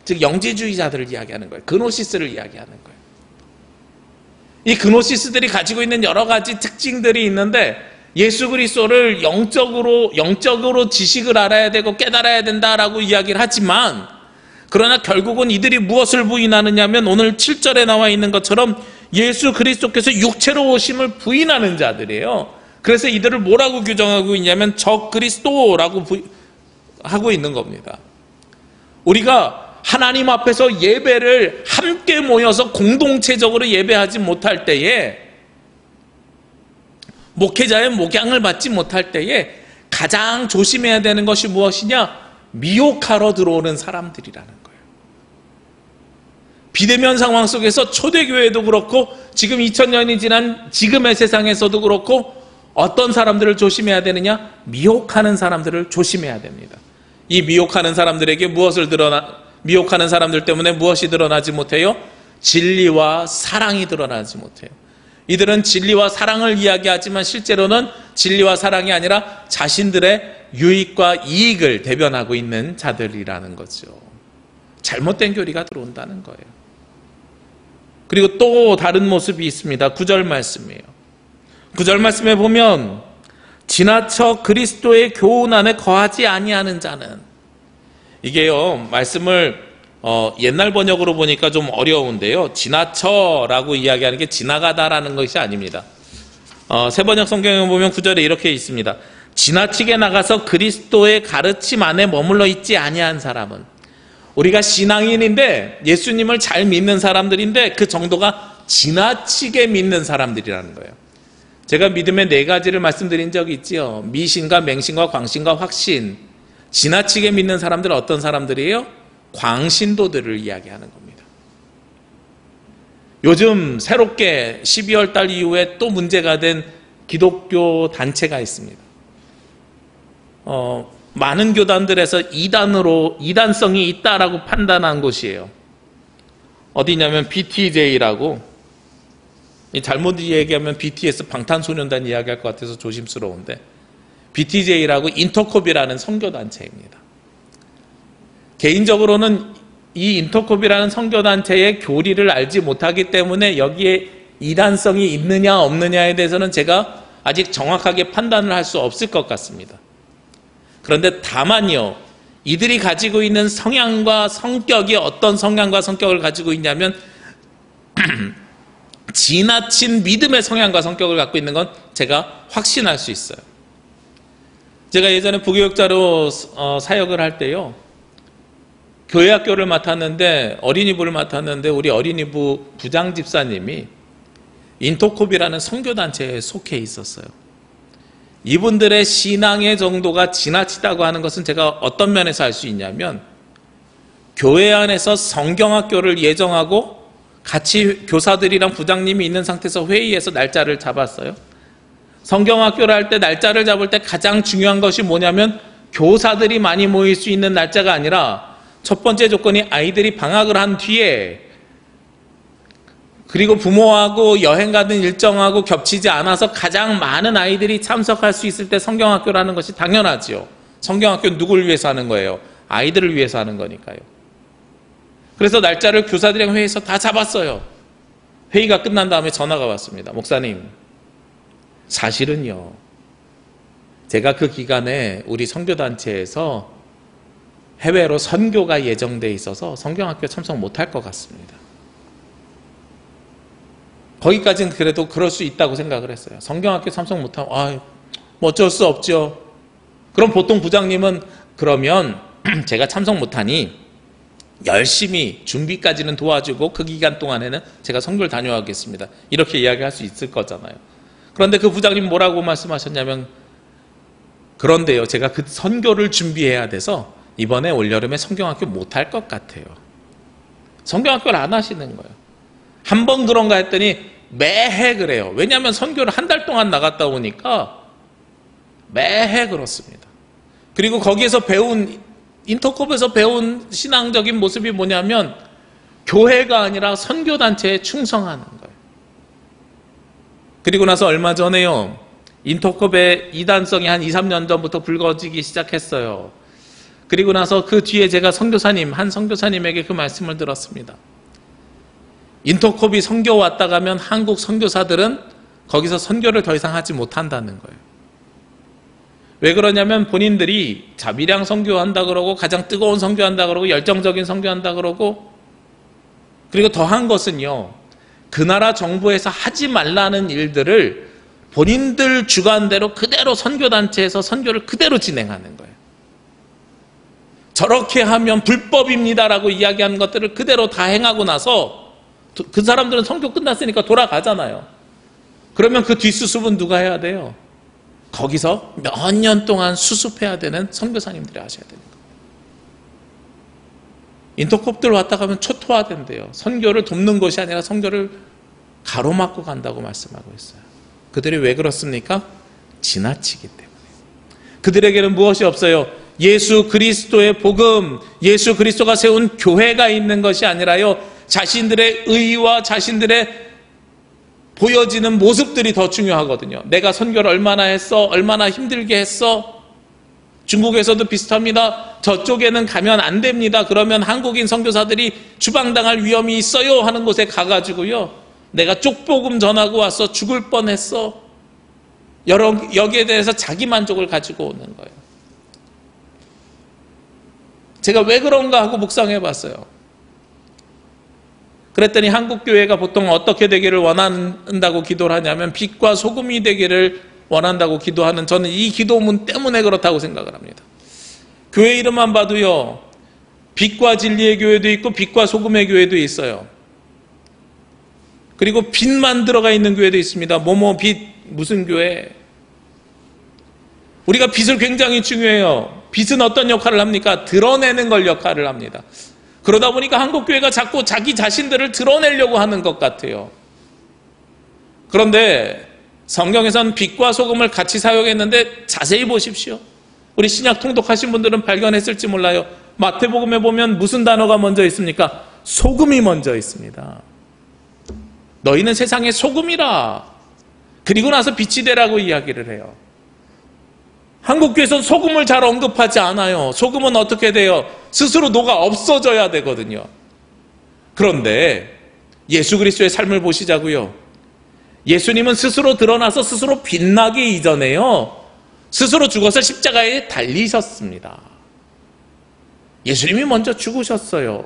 즉 영지주의자들을 이야기하는 거예요. 그노시스를 이야기하는 거예요. 이 그노시스들이 가지고 있는 여러 가지 특징들이 있는데 예수 그리스도를 영적으로 지식을 알아야 되고 깨달아야 된다라고 이야기를 하지만, 그러나 결국은 이들이 무엇을 부인하느냐면 오늘 7절에 나와 있는 것처럼 예수 그리스도께서 육체로 오심을 부인하는 자들이에요. 그래서 이들을 뭐라고 규정하고 있냐면 적그리스도라고 하고 있는 겁니다. 우리가 하나님 앞에서 예배를 함께 모여서 공동체적으로 예배하지 못할 때에, 목회자의 목양을 받지 못할 때에 가장 조심해야 되는 것이 무엇이냐? 미혹하러 들어오는 사람들이라는 거예요. 비대면 상황 속에서 초대교회도 그렇고 지금 2000년이 지난 지금의 세상에서도 그렇고 어떤 사람들을 조심해야 되느냐? 미혹하는 사람들을 조심해야 됩니다. 이 미혹하는 사람들에게 미혹하는 사람들 때문에 무엇이 드러나지 못해요? 진리와 사랑이 드러나지 못해요. 이들은 진리와 사랑을 이야기하지만 실제로는 진리와 사랑이 아니라 자신들의 유익과 이익을 대변하고 있는 자들이라는 거죠. 잘못된 교리가 들어온다는 거예요. 그리고 또 다른 모습이 있습니다. 9절 말씀이에요. 9절 말씀에 보면 지나쳐 그리스도의 교훈 안에 거하지 아니하는 자는, 이게요 말씀을 옛날 번역으로 보니까 좀 어려운데요, 지나쳐라고 이야기하는 게 지나가다라는 것이 아닙니다. 새 번역 성경에 보면 9절에 이렇게 있습니다. 지나치게 나가서 그리스도의 가르침 안에 머물러 있지 아니한 사람은, 우리가 신앙인인데 예수님을 잘 믿는 사람들인데 그 정도가 지나치게 믿는 사람들이라는 거예요. 제가 믿음의 4가지를 말씀드린 적이 있지요. 미신과 맹신과 광신과 확신. 지나치게 믿는 사람들은 어떤 사람들이에요? 광신도들을 이야기하는 겁니다. 요즘 새롭게 12월 달 이후에 또 문제가 된 기독교 단체가 있습니다. 많은 교단들에서 이단성이 있다라고 판단한 곳이에요. 어디냐면 BTJ라고, 잘못 얘기하면 BTS 방탄소년단 이야기할 것 같아서 조심스러운데, BTJ라고 인터콥이라는 선교단체입니다. 개인적으로는 이 인터콥이라는 선교단체의 교리를 알지 못하기 때문에 여기에 이단성이 있느냐 없느냐에 대해서는 제가 아직 정확하게 판단을 할 수 없을 것 같습니다. 그런데 다만요, 이들이 가지고 있는 성향과 성격이 어떤 성향과 성격을 가지고 있냐면 지나친 믿음의 성향과 성격을 갖고 있는 건 제가 확신할 수 있어요. 제가 예전에 부교육자로 사역을 할 때요, 교회 학교를 맡았는데, 어린이부를 맡았는데 우리 어린이부 부장 집사님이 인터콥이라는 선교단체에 속해 있었어요. 이분들의 신앙의 정도가 지나치다고 하는 것은 제가 어떤 면에서 알 수 있냐면, 교회 안에서 성경학교를 예정하고 같이 교사들이랑 부장님이 있는 상태에서 회의에서 날짜를 잡았어요. 성경학교를 할 때 날짜를 잡을 때 가장 중요한 것이 뭐냐면 교사들이 많이 모일 수 있는 날짜가 아니라, 첫 번째 조건이 아이들이 방학을 한 뒤에, 그리고 부모하고 여행 가는 일정하고 겹치지 않아서 가장 많은 아이들이 참석할 수 있을 때 성경학교라는 것이 당연하죠. 성경학교는 누구를 위해서 하는 거예요? 아이들을 위해서 하는 거니까요. 그래서 날짜를 교사들이랑 회의에서 다 잡았어요. 회의가 끝난 다음에 전화가 왔습니다. 목사님, 사실은요, 제가 그 기간에 우리 선교단체에서 해외로 선교가 예정돼 있어서 성경학교 참석 못할 것 같습니다. 거기까지는 그래도 그럴 수 있다고 생각을 했어요. 성경학교 참석 못하면 뭐 어쩔 수 없죠. 그럼 보통 부장님은, 그러면 제가 참석 못하니 열심히 준비까지는 도와주고 그 기간 동안에는 제가 선교를 다녀오겠습니다, 이렇게 이야기할 수 있을 거잖아요. 그런데 그 부장님 뭐라고 말씀하셨냐면, 그런데요, 제가 그 선교를 준비해야 돼서 이번에 올여름에 성경학교 못할 것 같아요. 성경학교를 안 하시는 거예요. 한 번 그런가 했더니 매해 그래요. 왜냐하면 선교를 한 달 동안 나갔다 오니까 매해 그렇습니다. 그리고 거기에서 배운, 인터콥에서 배운 신앙적인 모습이 뭐냐면 교회가 아니라 선교단체에 충성하는 거예요. 그리고 나서 얼마 전에요, 인터컵의 이단성이 한 2, 3년 전부터 불거지기 시작했어요. 그리고 나서 그 뒤에 제가 한 선교사님에게 그 말씀을 들었습니다. 인터컵이 선교 왔다 가면 한국 선교사들은 거기서 선교를 더 이상 하지 못한다는 거예요. 왜 그러냐면 본인들이 자비량 선교한다 그러고 가장 뜨거운 선교한다 그러고 열정적인 선교한다 그러고, 그리고 더한 것은요, 그 나라 정부에서 하지 말라는 일들을 본인들 주관대로 그대로 선교단체에서 선교를 그대로 진행하는 거예요. 저렇게 하면 불법입니다라고 이야기하는 것들을 그대로 다 행하고 나서 그 사람들은 선교 끝났으니까 돌아가잖아요. 그러면 그 뒷수습은 누가 해야 돼요? 거기서 몇 년 동안 수습해야 되는 선교사님들이 하셔야 되는 거예요. 인터컵들 왔다 가면 초토화된대요. 선교를 돕는 것이 아니라 선교를 가로막고 간다고 말씀하고 있어요. 그들이 왜 그렇습니까? 지나치기 때문에. 그들에게는 무엇이 없어요? 예수 그리스도의 복음, 예수 그리스도가 세운 교회가 있는 것이 아니라요, 자신들의 의와 자신들의 보여지는 모습들이 더 중요하거든요. 내가 선교를 얼마나 했어? 얼마나 힘들게 했어? 중국에서도 비슷합니다. 저쪽에는 가면 안 됩니다. 그러면 한국인 선교사들이 추방당할 위험이 있어요 하는 곳에 가가지고요, 내가 쪽복음 전하고 와서 죽을 뻔했어. 여기에 대해서 자기 만족을 가지고 오는 거예요. 제가 왜 그런가 하고 묵상해 봤어요. 그랬더니 한국교회가 보통 어떻게 되기를 원한다고 기도를 하냐면 빛과 소금이 되기를 원한다고 기도하는, 저는 이 기도문 때문에 그렇다고 생각을 합니다. 교회 이름만 봐도요, 빛과 진리의 교회도 있고 빛과 소금의 교회도 있어요. 그리고 빛만 들어가 있는 교회도 있습니다. 뭐뭐 빛 무슨 교회. 우리가 빛을 굉장히 중요해요. 빛은 어떤 역할을 합니까? 드러내는 걸 역할을 합니다. 그러다 보니까 한국교회가 자꾸 자기 자신들을 드러내려고 하는 것 같아요. 그런데 성경에서는 빛과 소금을 같이 사용했는데 자세히 보십시오. 우리 신약 통독하신 분들은 발견했을지 몰라요. 마태복음에 보면 무슨 단어가 먼저 있습니까? 소금이 먼저 있습니다. 너희는 세상의 소금이라. 그리고 나서 빛이 되라고 이야기를 해요. 한국교회에서는 소금을 잘 언급하지 않아요. 소금은 어떻게 돼요? 스스로 녹아 없어져야 되거든요. 그런데 예수 그리스도의 삶을 보시자고요. 예수님은 스스로 드러나서 스스로 빛나기 이전에요, 스스로 죽어서 십자가에 달리셨습니다. 예수님이 먼저 죽으셨어요.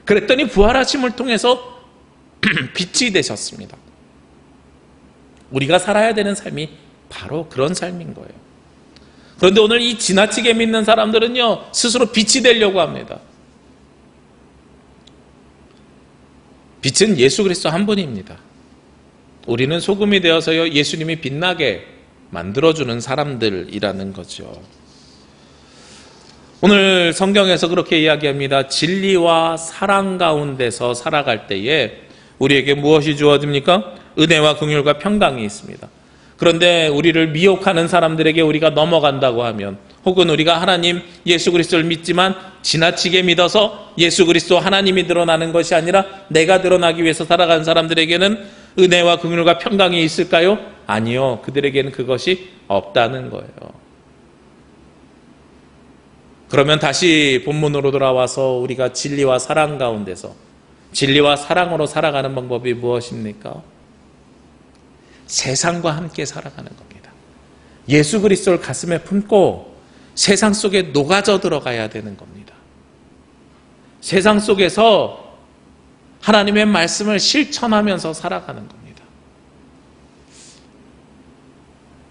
그랬더니 부활하심을 통해서 빛이 되셨습니다. 우리가 살아야 되는 삶이 바로 그런 삶인 거예요. 그런데 오늘 이 지나치게 믿는 사람들은요, 스스로 빛이 되려고 합니다. 빛은 예수 그리스도 한 분입니다. 우리는 소금이 되어서요, 예수님이 빛나게 만들어주는 사람들이라는 거죠. 오늘 성경에서 그렇게 이야기합니다. 진리와 사랑 가운데서 살아갈 때에 우리에게 무엇이 주어집니까? 은혜와 긍휼과 평강이 있습니다. 그런데 우리를 미혹하는 사람들에게 우리가 넘어간다고 하면, 혹은 우리가 하나님 예수 그리스도를 믿지만 지나치게 믿어서 예수 그리스도 하나님이 드러나는 것이 아니라 내가 드러나기 위해서 살아가는 사람들에게는 은혜와 긍휼과 평강이 있을까요? 아니요. 그들에게는 그것이 없다는 거예요. 그러면 다시 본문으로 돌아와서 우리가 진리와 사랑 가운데서 진리와 사랑으로 살아가는 방법이 무엇입니까? 세상과 함께 살아가는 겁니다. 예수 그리스도를 가슴에 품고 세상 속에 녹아져 들어가야 되는 겁니다. 세상 속에서 하나님의 말씀을 실천하면서 살아가는 겁니다.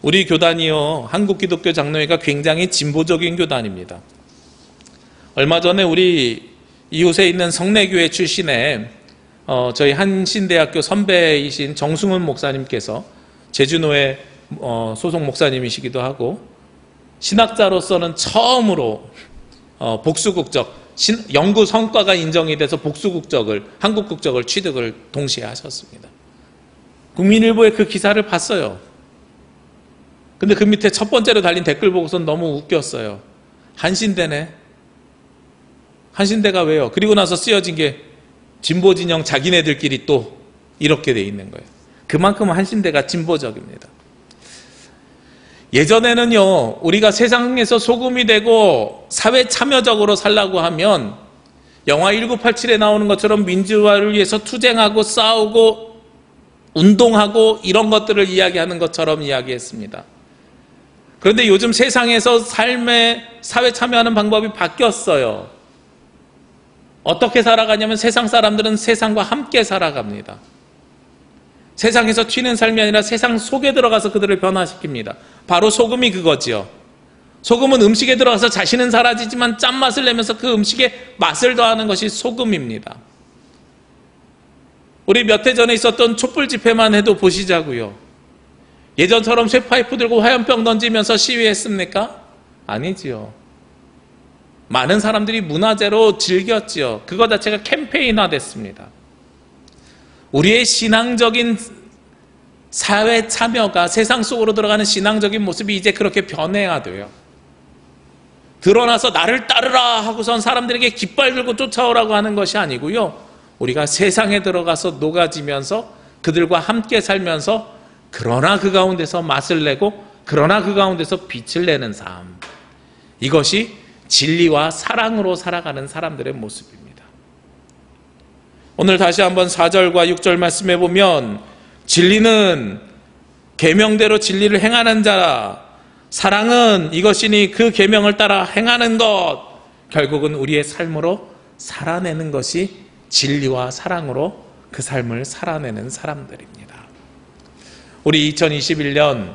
우리 교단이요, 한국기독교 장로회가 굉장히 진보적인 교단입니다. 얼마 전에 우리 이웃에 있는 성내교회 출신의 저희 한신대학교 선배이신 정승훈 목사님께서 제주노회 소속 목사님이시기도 하고, 신학자로서는 처음으로 복수국적, 연구 성과가 인정이 돼서 복수국적을, 한국 국적을 취득을 동시에 하셨습니다. 국민일보에 그 기사를 봤어요. 근데 그 밑에 첫 번째로 달린 댓글 보고선 너무 웃겼어요. 한신대네. 한신대가 왜요? 그리고 나서 쓰여진 게 진보 진영 자기네들끼리 또 이렇게 돼 있는 거예요. 그만큼 한신대가 진보적입니다. 예전에는요, 우리가 세상에서 소금이 되고 사회 참여적으로 살라고 하면 영화 1987에 나오는 것처럼 민주화를 위해서 투쟁하고 싸우고 운동하고 이런 것들을 이야기하는 것처럼 이야기했습니다. 그런데 요즘 세상에서 삶에 사회 참여하는 방법이 바뀌었어요. 어떻게 살아가냐면 세상 사람들은 세상과 함께 살아갑니다. 세상에서 튀는 삶이 아니라 세상 속에 들어가서 그들을 변화시킵니다. 바로 소금이 그거지요. 소금은 음식에 들어가서 자신은 사라지지만 짠맛을 내면서 그 음식에 맛을 더하는 것이 소금입니다. 우리 몇 해 전에 있었던 촛불 집회만 해도 보시자고요. 예전처럼 쇠파이프 들고 화염병 던지면서 시위했습니까? 아니지요. 많은 사람들이 문화재로 즐겼지요. 그거 자체가 캠페인화 됐습니다. 우리의 신앙적인 사회 참여가 세상 속으로 들어가는 신앙적인 모습이 이제 그렇게 변해야 돼요. 드러나서 나를 따르라 하고선 사람들에게 깃발 들고 쫓아오라고 하는 것이 아니고요. 우리가 세상에 들어가서 녹아지면서 그들과 함께 살면서 그러나 그 가운데서 맛을 내고 그러나 그 가운데서 빛을 내는 삶. 이것이 진리와 사랑으로 살아가는 사람들의 모습입니다. 오늘 다시 한번 4절과 6절 말씀해 보면 진리는 계명대로 진리를 행하는 자라, 사랑은 이것이니 그 계명을 따라 행하는 것. 결국은 우리의 삶으로 살아내는 것이 진리와 사랑으로 그 삶을 살아내는 사람들입니다. 우리 2021년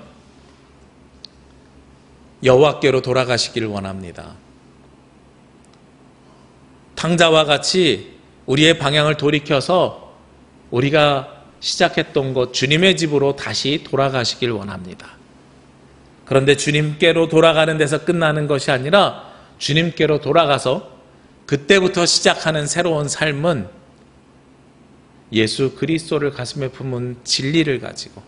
여호와께로 돌아가시기를 원합니다. 탕자와 같이 우리의 방향을 돌이켜서 우리가 시작했던 곳 주님의 집으로 다시 돌아가시길 원합니다. 그런데 주님께로 돌아가는 데서 끝나는 것이 아니라 주님께로 돌아가서 그때부터 시작하는 새로운 삶은 예수 그리스도를 가슴에 품은 진리를 가지고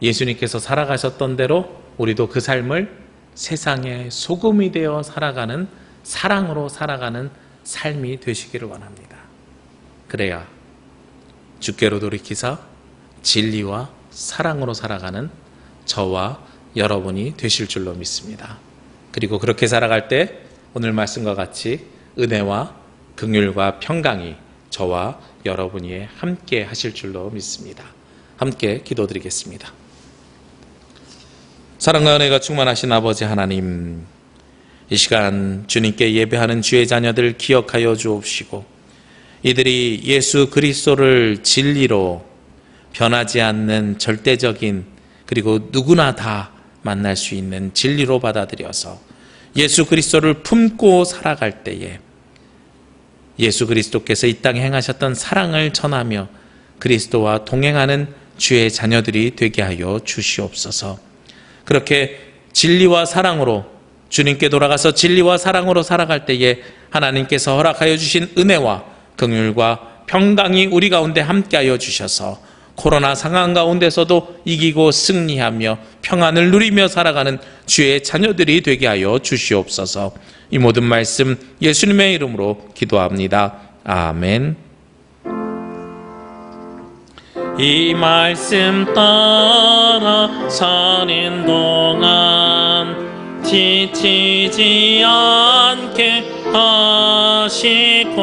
예수님께서 살아가셨던 대로 우리도 그 삶을 세상의 소금이 되어 살아가는, 사랑으로 살아가는 삶이 되시기를 원합니다. 그래야 주께로 돌이키사 진리와 사랑으로 살아가는 저와 여러분이 되실 줄로 믿습니다. 그리고 그렇게 살아갈 때 오늘 말씀과 같이 은혜와 긍휼과 평강이 저와 여러분이 함께 하실 줄로 믿습니다. 함께 기도드리겠습니다. 사랑과 은혜가 충만하신 아버지 하나님, 이 시간 주님께 예배하는 주의 자녀들 기억하여 주옵시고 이들이 예수 그리스도를 진리로 변하지 않는 절대적인, 그리고 누구나 다 만날 수 있는 진리로 받아들여서 예수 그리스도를 품고 살아갈 때에 예수 그리스도께서 이 땅에 행하셨던 사랑을 전하며 그리스도와 동행하는 주의 자녀들이 되게 하여 주시옵소서. 그렇게 진리와 사랑으로 주님께 돌아가서 진리와 사랑으로 살아갈 때에 하나님께서 허락하여 주신 은혜와 긍휼과 평강이 우리 가운데 함께하여 주셔서 코로나 상황 가운데서도 이기고 승리하며 평안을 누리며 살아가는 주의 자녀들이 되게 하여 주시옵소서. 이 모든 말씀 예수님의 이름으로 기도합니다. 아멘. 이 말씀 따라 사는 동안 지치지 않게 하시고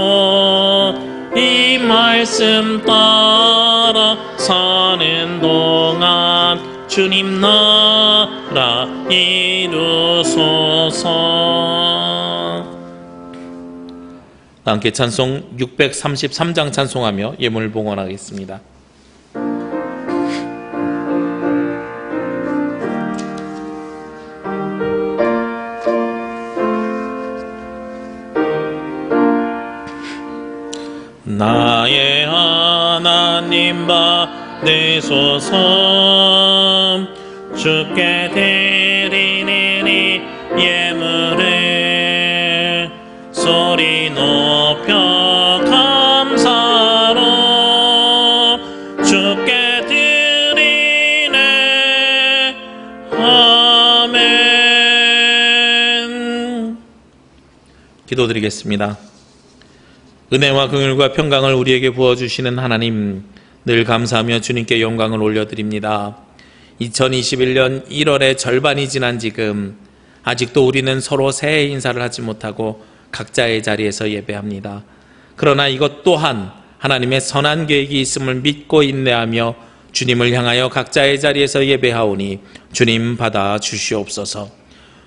이 말씀 따라 사는 동안 주님 나라 이루소서. 함께 찬송 633장 찬송하며 예물을 봉헌하겠습니다. 나의 하나님 받으소서. 주께 드리니 예물을 소리 높여 감사로 주께 드리네. 아멘. 기도드리겠습니다. 은혜와 긍휼과 평강을 우리에게 부어주시는 하나님, 늘 감사하며 주님께 영광을 올려드립니다. 2021년 1월의 절반이 지난 지금 아직도 우리는 서로 새해 인사를 하지 못하고 각자의 자리에서 예배합니다. 그러나 이것 또한 하나님의 선한 계획이 있음을 믿고 인내하며 주님을 향하여 각자의 자리에서 예배하오니 주님 받아 주시옵소서.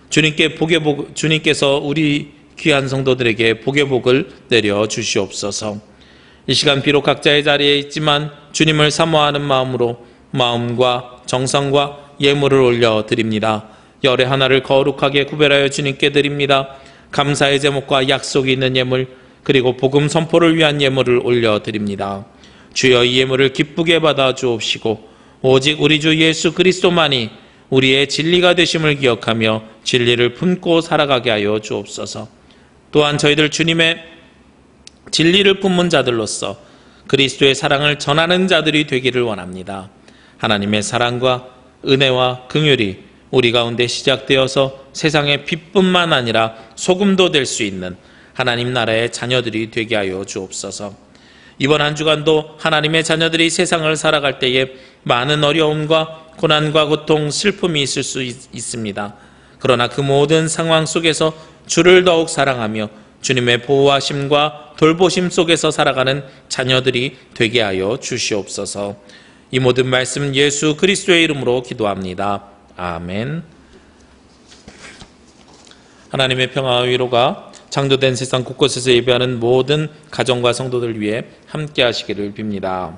주님께서 우리 귀한 성도들에게 복의 복을 내려 주시옵소서. 이 시간 비록 각자의 자리에 있지만 주님을 사모하는 마음으로 마음과 정성과 예물을 올려드립니다. 열의 하나를 거룩하게 구별하여 주님께 드립니다. 감사의 제목과 약속이 있는 예물, 그리고 복음 선포를 위한 예물을 올려드립니다. 주여, 이 예물을 기쁘게 받아 주옵시고 오직 우리 주 예수 그리스도만이 우리의 진리가 되심을 기억하며 진리를 품고 살아가게 하여 주옵소서. 또한 저희들 주님의 진리를 품은 자들로서 그리스도의 사랑을 전하는 자들이 되기를 원합니다. 하나님의 사랑과 은혜와 긍휼이 우리 가운데 시작되어서 세상의 빛뿐만 아니라 소금도 될 수 있는 하나님 나라의 자녀들이 되게 하여 주옵소서. 이번 한 주간도 하나님의 자녀들이 세상을 살아갈 때에 많은 어려움과 고난과 고통, 슬픔이 있을 수 있습니다. 그러나 그 모든 상황 속에서 주를 더욱 사랑하며 주님의 보호하심과 돌보심 속에서 살아가는 자녀들이 되게 하여 주시옵소서. 이 모든 말씀 예수 그리스도의 이름으로 기도합니다. 아멘. 하나님의 평화와 위로가 창조된 세상 곳곳에서 예배하는 모든 가정과 성도들 위해 함께 하시기를 빕니다.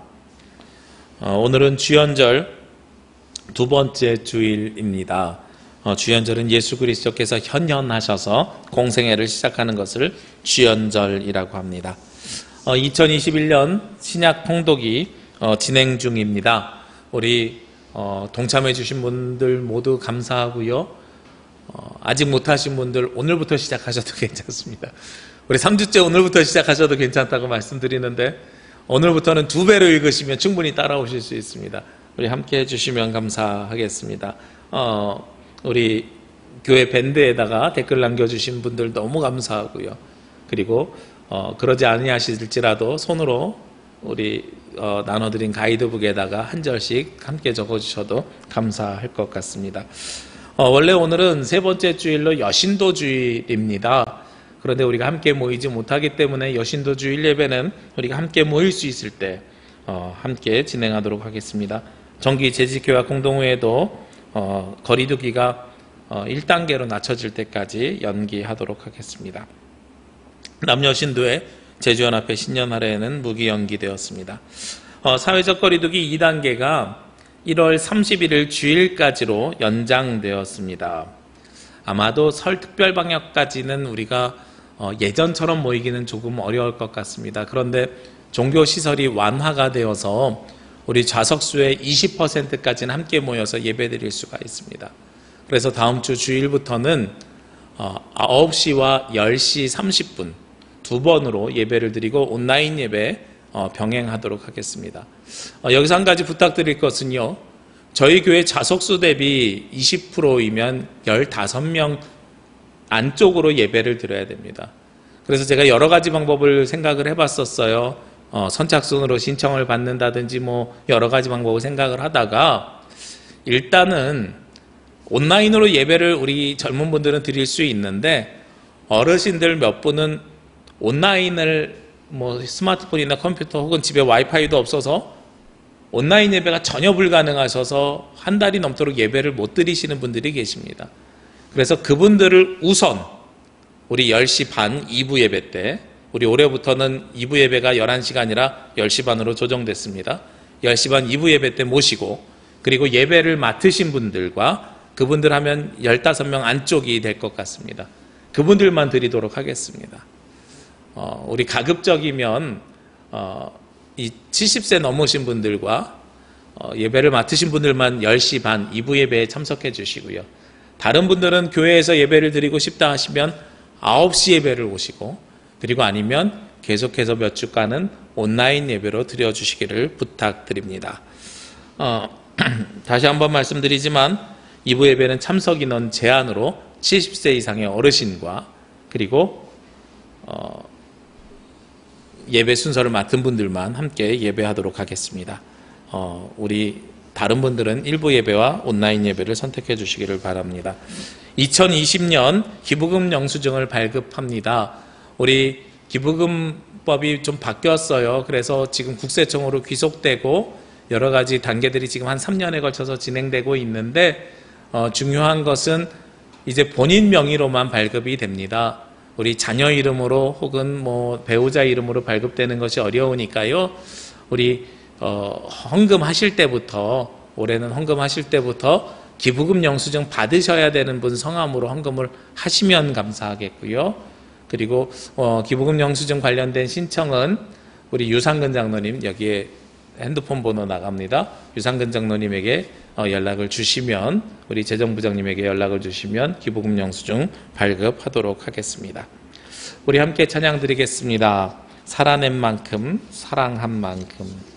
오늘은 주연절 두 번째 주일입니다. 주연절은 예수 그리스도께서 현현하셔서 공생애를 시작하는 것을 주연절이라고 합니다. 2021년 신약 통독이 진행 중입니다. 우리 동참해 주신 분들 모두 감사하고요. 아직 못하신 분들 오늘부터 시작하셔도 괜찮습니다. 우리 3주째 오늘부터 시작하셔도 괜찮다고 말씀드리는데 오늘부터는 2배로 읽으시면 충분히 따라오실 수 있습니다. 우리 함께 해주시면 감사하겠습니다. 우리 교회 밴드에다가 댓글 남겨주신 분들 너무 감사하고요. 그리고 그러지 아니하실지라도 손으로 우리 나눠드린 가이드북에다가 한 절씩 함께 적어주셔도 감사할 것 같습니다. 원래 오늘은 세 번째 주일로 여신도 주일입니다. 그런데 우리가 함께 모이지 못하기 때문에 여신도 주일 예배는 우리가 함께 모일 수 있을 때 함께 진행하도록 하겠습니다. 정기 재직교회 공동회에도 거리두기가 1단계로 낮춰질 때까지 연기하도록 하겠습니다. 남녀신도회 제주연합회 신년할애는 무기 연기되었습니다. 사회적 거리두기 2단계가 1월 31일 주일까지로 연장되었습니다. 아마도 설 특별방역까지는 우리가 예전처럼 모이기는 조금 어려울 것 같습니다. 그런데 종교시설이 완화가 되어서 우리 좌석수의 20%까지는 함께 모여서 예배드릴 수가 있습니다. 그래서 다음 주 주일부터는 9시와 10시 30분 두 번으로 예배를 드리고 온라인 예배 병행하도록 하겠습니다. 여기서 한 가지 부탁드릴 것은요. 저희 교회 좌석수 대비 20%이면 15명 안쪽으로 예배를 드려야 됩니다. 그래서 제가 여러 가지 방법을 생각을 해봤었어요. 선착순으로 신청을 받는다든지 여러 가지 방법을 생각을 하다가 일단은 온라인으로 예배를 우리 젊은 분들은 드릴 수 있는데 어르신들 몇 분은 온라인을 스마트폰이나 컴퓨터 혹은 집에 와이파이도 없어서 온라인 예배가 전혀 불가능하셔서 한 달이 넘도록 예배를 못 드리시는 분들이 계십니다. 그래서 그분들을 우선 우리 10시 반 2부 예배 때, 우리 올해부터는 2부 예배가 11시가 아니라 10시 반으로 조정됐습니다. 10시 반 2부 예배 때 모시고, 그리고 예배를 맡으신 분들과 그분들 하면 15명 안쪽이 될 것 같습니다. 그분들만 드리도록 하겠습니다. 우리 가급적이면 이 70세 넘으신 분들과 예배를 맡으신 분들만 10시 반 2부 예배에 참석해 주시고요. 다른 분들은 교회에서 예배를 드리고 싶다 하시면 9시 예배를 오시고, 그리고 아니면 계속해서 몇 주간은 온라인 예배로 드려주시기를 부탁드립니다. 다시 한번 말씀드리지만 2부 예배는 참석 인원 제한으로 70세 이상의 어르신과 그리고 예배 순서를 맡은 분들만 함께 예배하도록 하겠습니다. 우리 다른 분들은 일부 예배와 온라인 예배를 선택해 주시기를 바랍니다. 2020년 기부금 영수증을 발급합니다. 우리 기부금법이 좀 바뀌었어요. 그래서 지금 국세청으로 귀속되고 여러 가지 단계들이 지금 한 3년에 걸쳐서 진행되고 있는데 중요한 것은 이제 본인 명의로만 발급이 됩니다. 우리 자녀 이름으로 혹은 배우자 이름으로 발급되는 것이 어려우니까요. 우리 헌금하실 때부터, 올해는 헌금하실 때부터 기부금 영수증 받으셔야 되는 분 성함으로 헌금을 하시면 감사하겠고요. 그리고 기부금 영수증 관련된 신청은 우리 유상근 장로님, 여기에 핸드폰 번호 나갑니다. 유상근 장로님에게 연락을 주시면, 우리 재정부장님에게 연락을 주시면 기부금 영수증 발급하도록 하겠습니다. 우리 함께 찬양 드리겠습니다. 살아낸 만큼, 사랑한 만큼.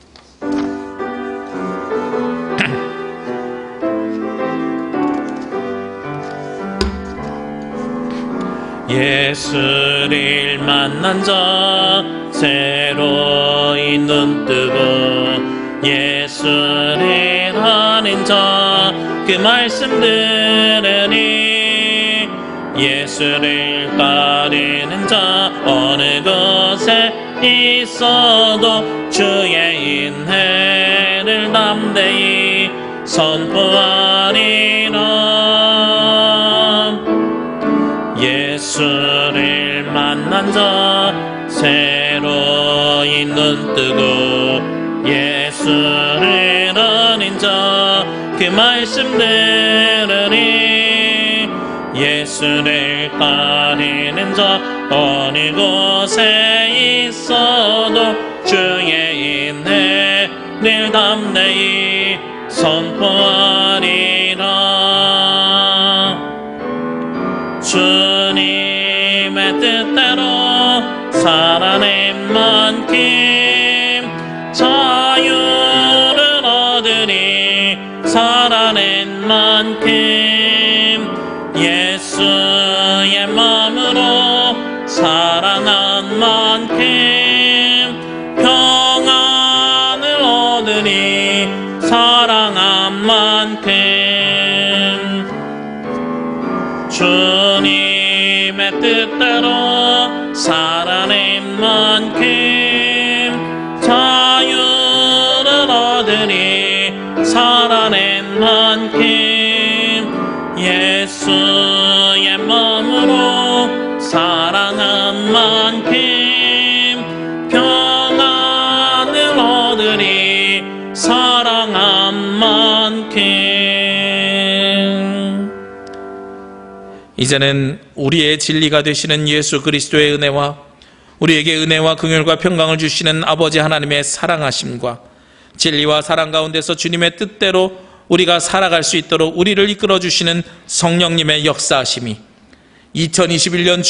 예수를 만난 자 새로이 눈뜨고 예수를 아는 자 그 말씀 들으니 예수를 따르는 자 어느 곳에 있어도 주의 인내를 담대히 선포하리라. 예수를 만난 자 새로이 눈뜨고 예수를 아는 자 그 말씀 들으니 예수를 따르는 자 어느 곳에 있어도 주의 인내를 담대히 선포하리라. 주님의 뜻대로 살아낸 만큼 자유를 얻으니 살아낸 만큼 예수의 마음으로 사랑한 만큼 평안을 얻으니 사랑한 만큼 주님의 뜻대로 살아낸 만큼 자유를 얻으니 살아낸 만큼 예수의 마음으로 사랑한 만큼 평안을 얻으니 사랑한 만큼. 이제는 우리의 진리가 되시는 예수 그리스도의 은혜와 우리에게 은혜와 긍휼과 평강을 주시는 아버지 하나님의 사랑하심과 진리와 사랑 가운데서 주님의 뜻대로 우리가 살아갈 수 있도록 우리를 이끌어 주시는 성령님의 역사하심이 2021년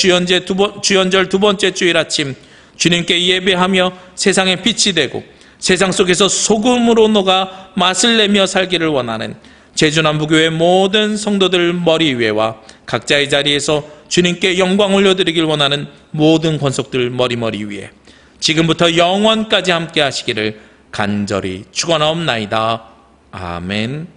주연절 두 번째 주일 아침 주님께 예배하며 세상의 빛이 되고 세상 속에서 소금으로 녹아 맛을 내며 살기를 원하는 제주남부교회 모든 성도들 머리 위에와 각자의 자리에서 주님께 영광 올려드리길 원하는 모든 권속들 머리 위에 지금부터 영원까지 함께 하시기를 간절히 축원하옵나이다. 아멘.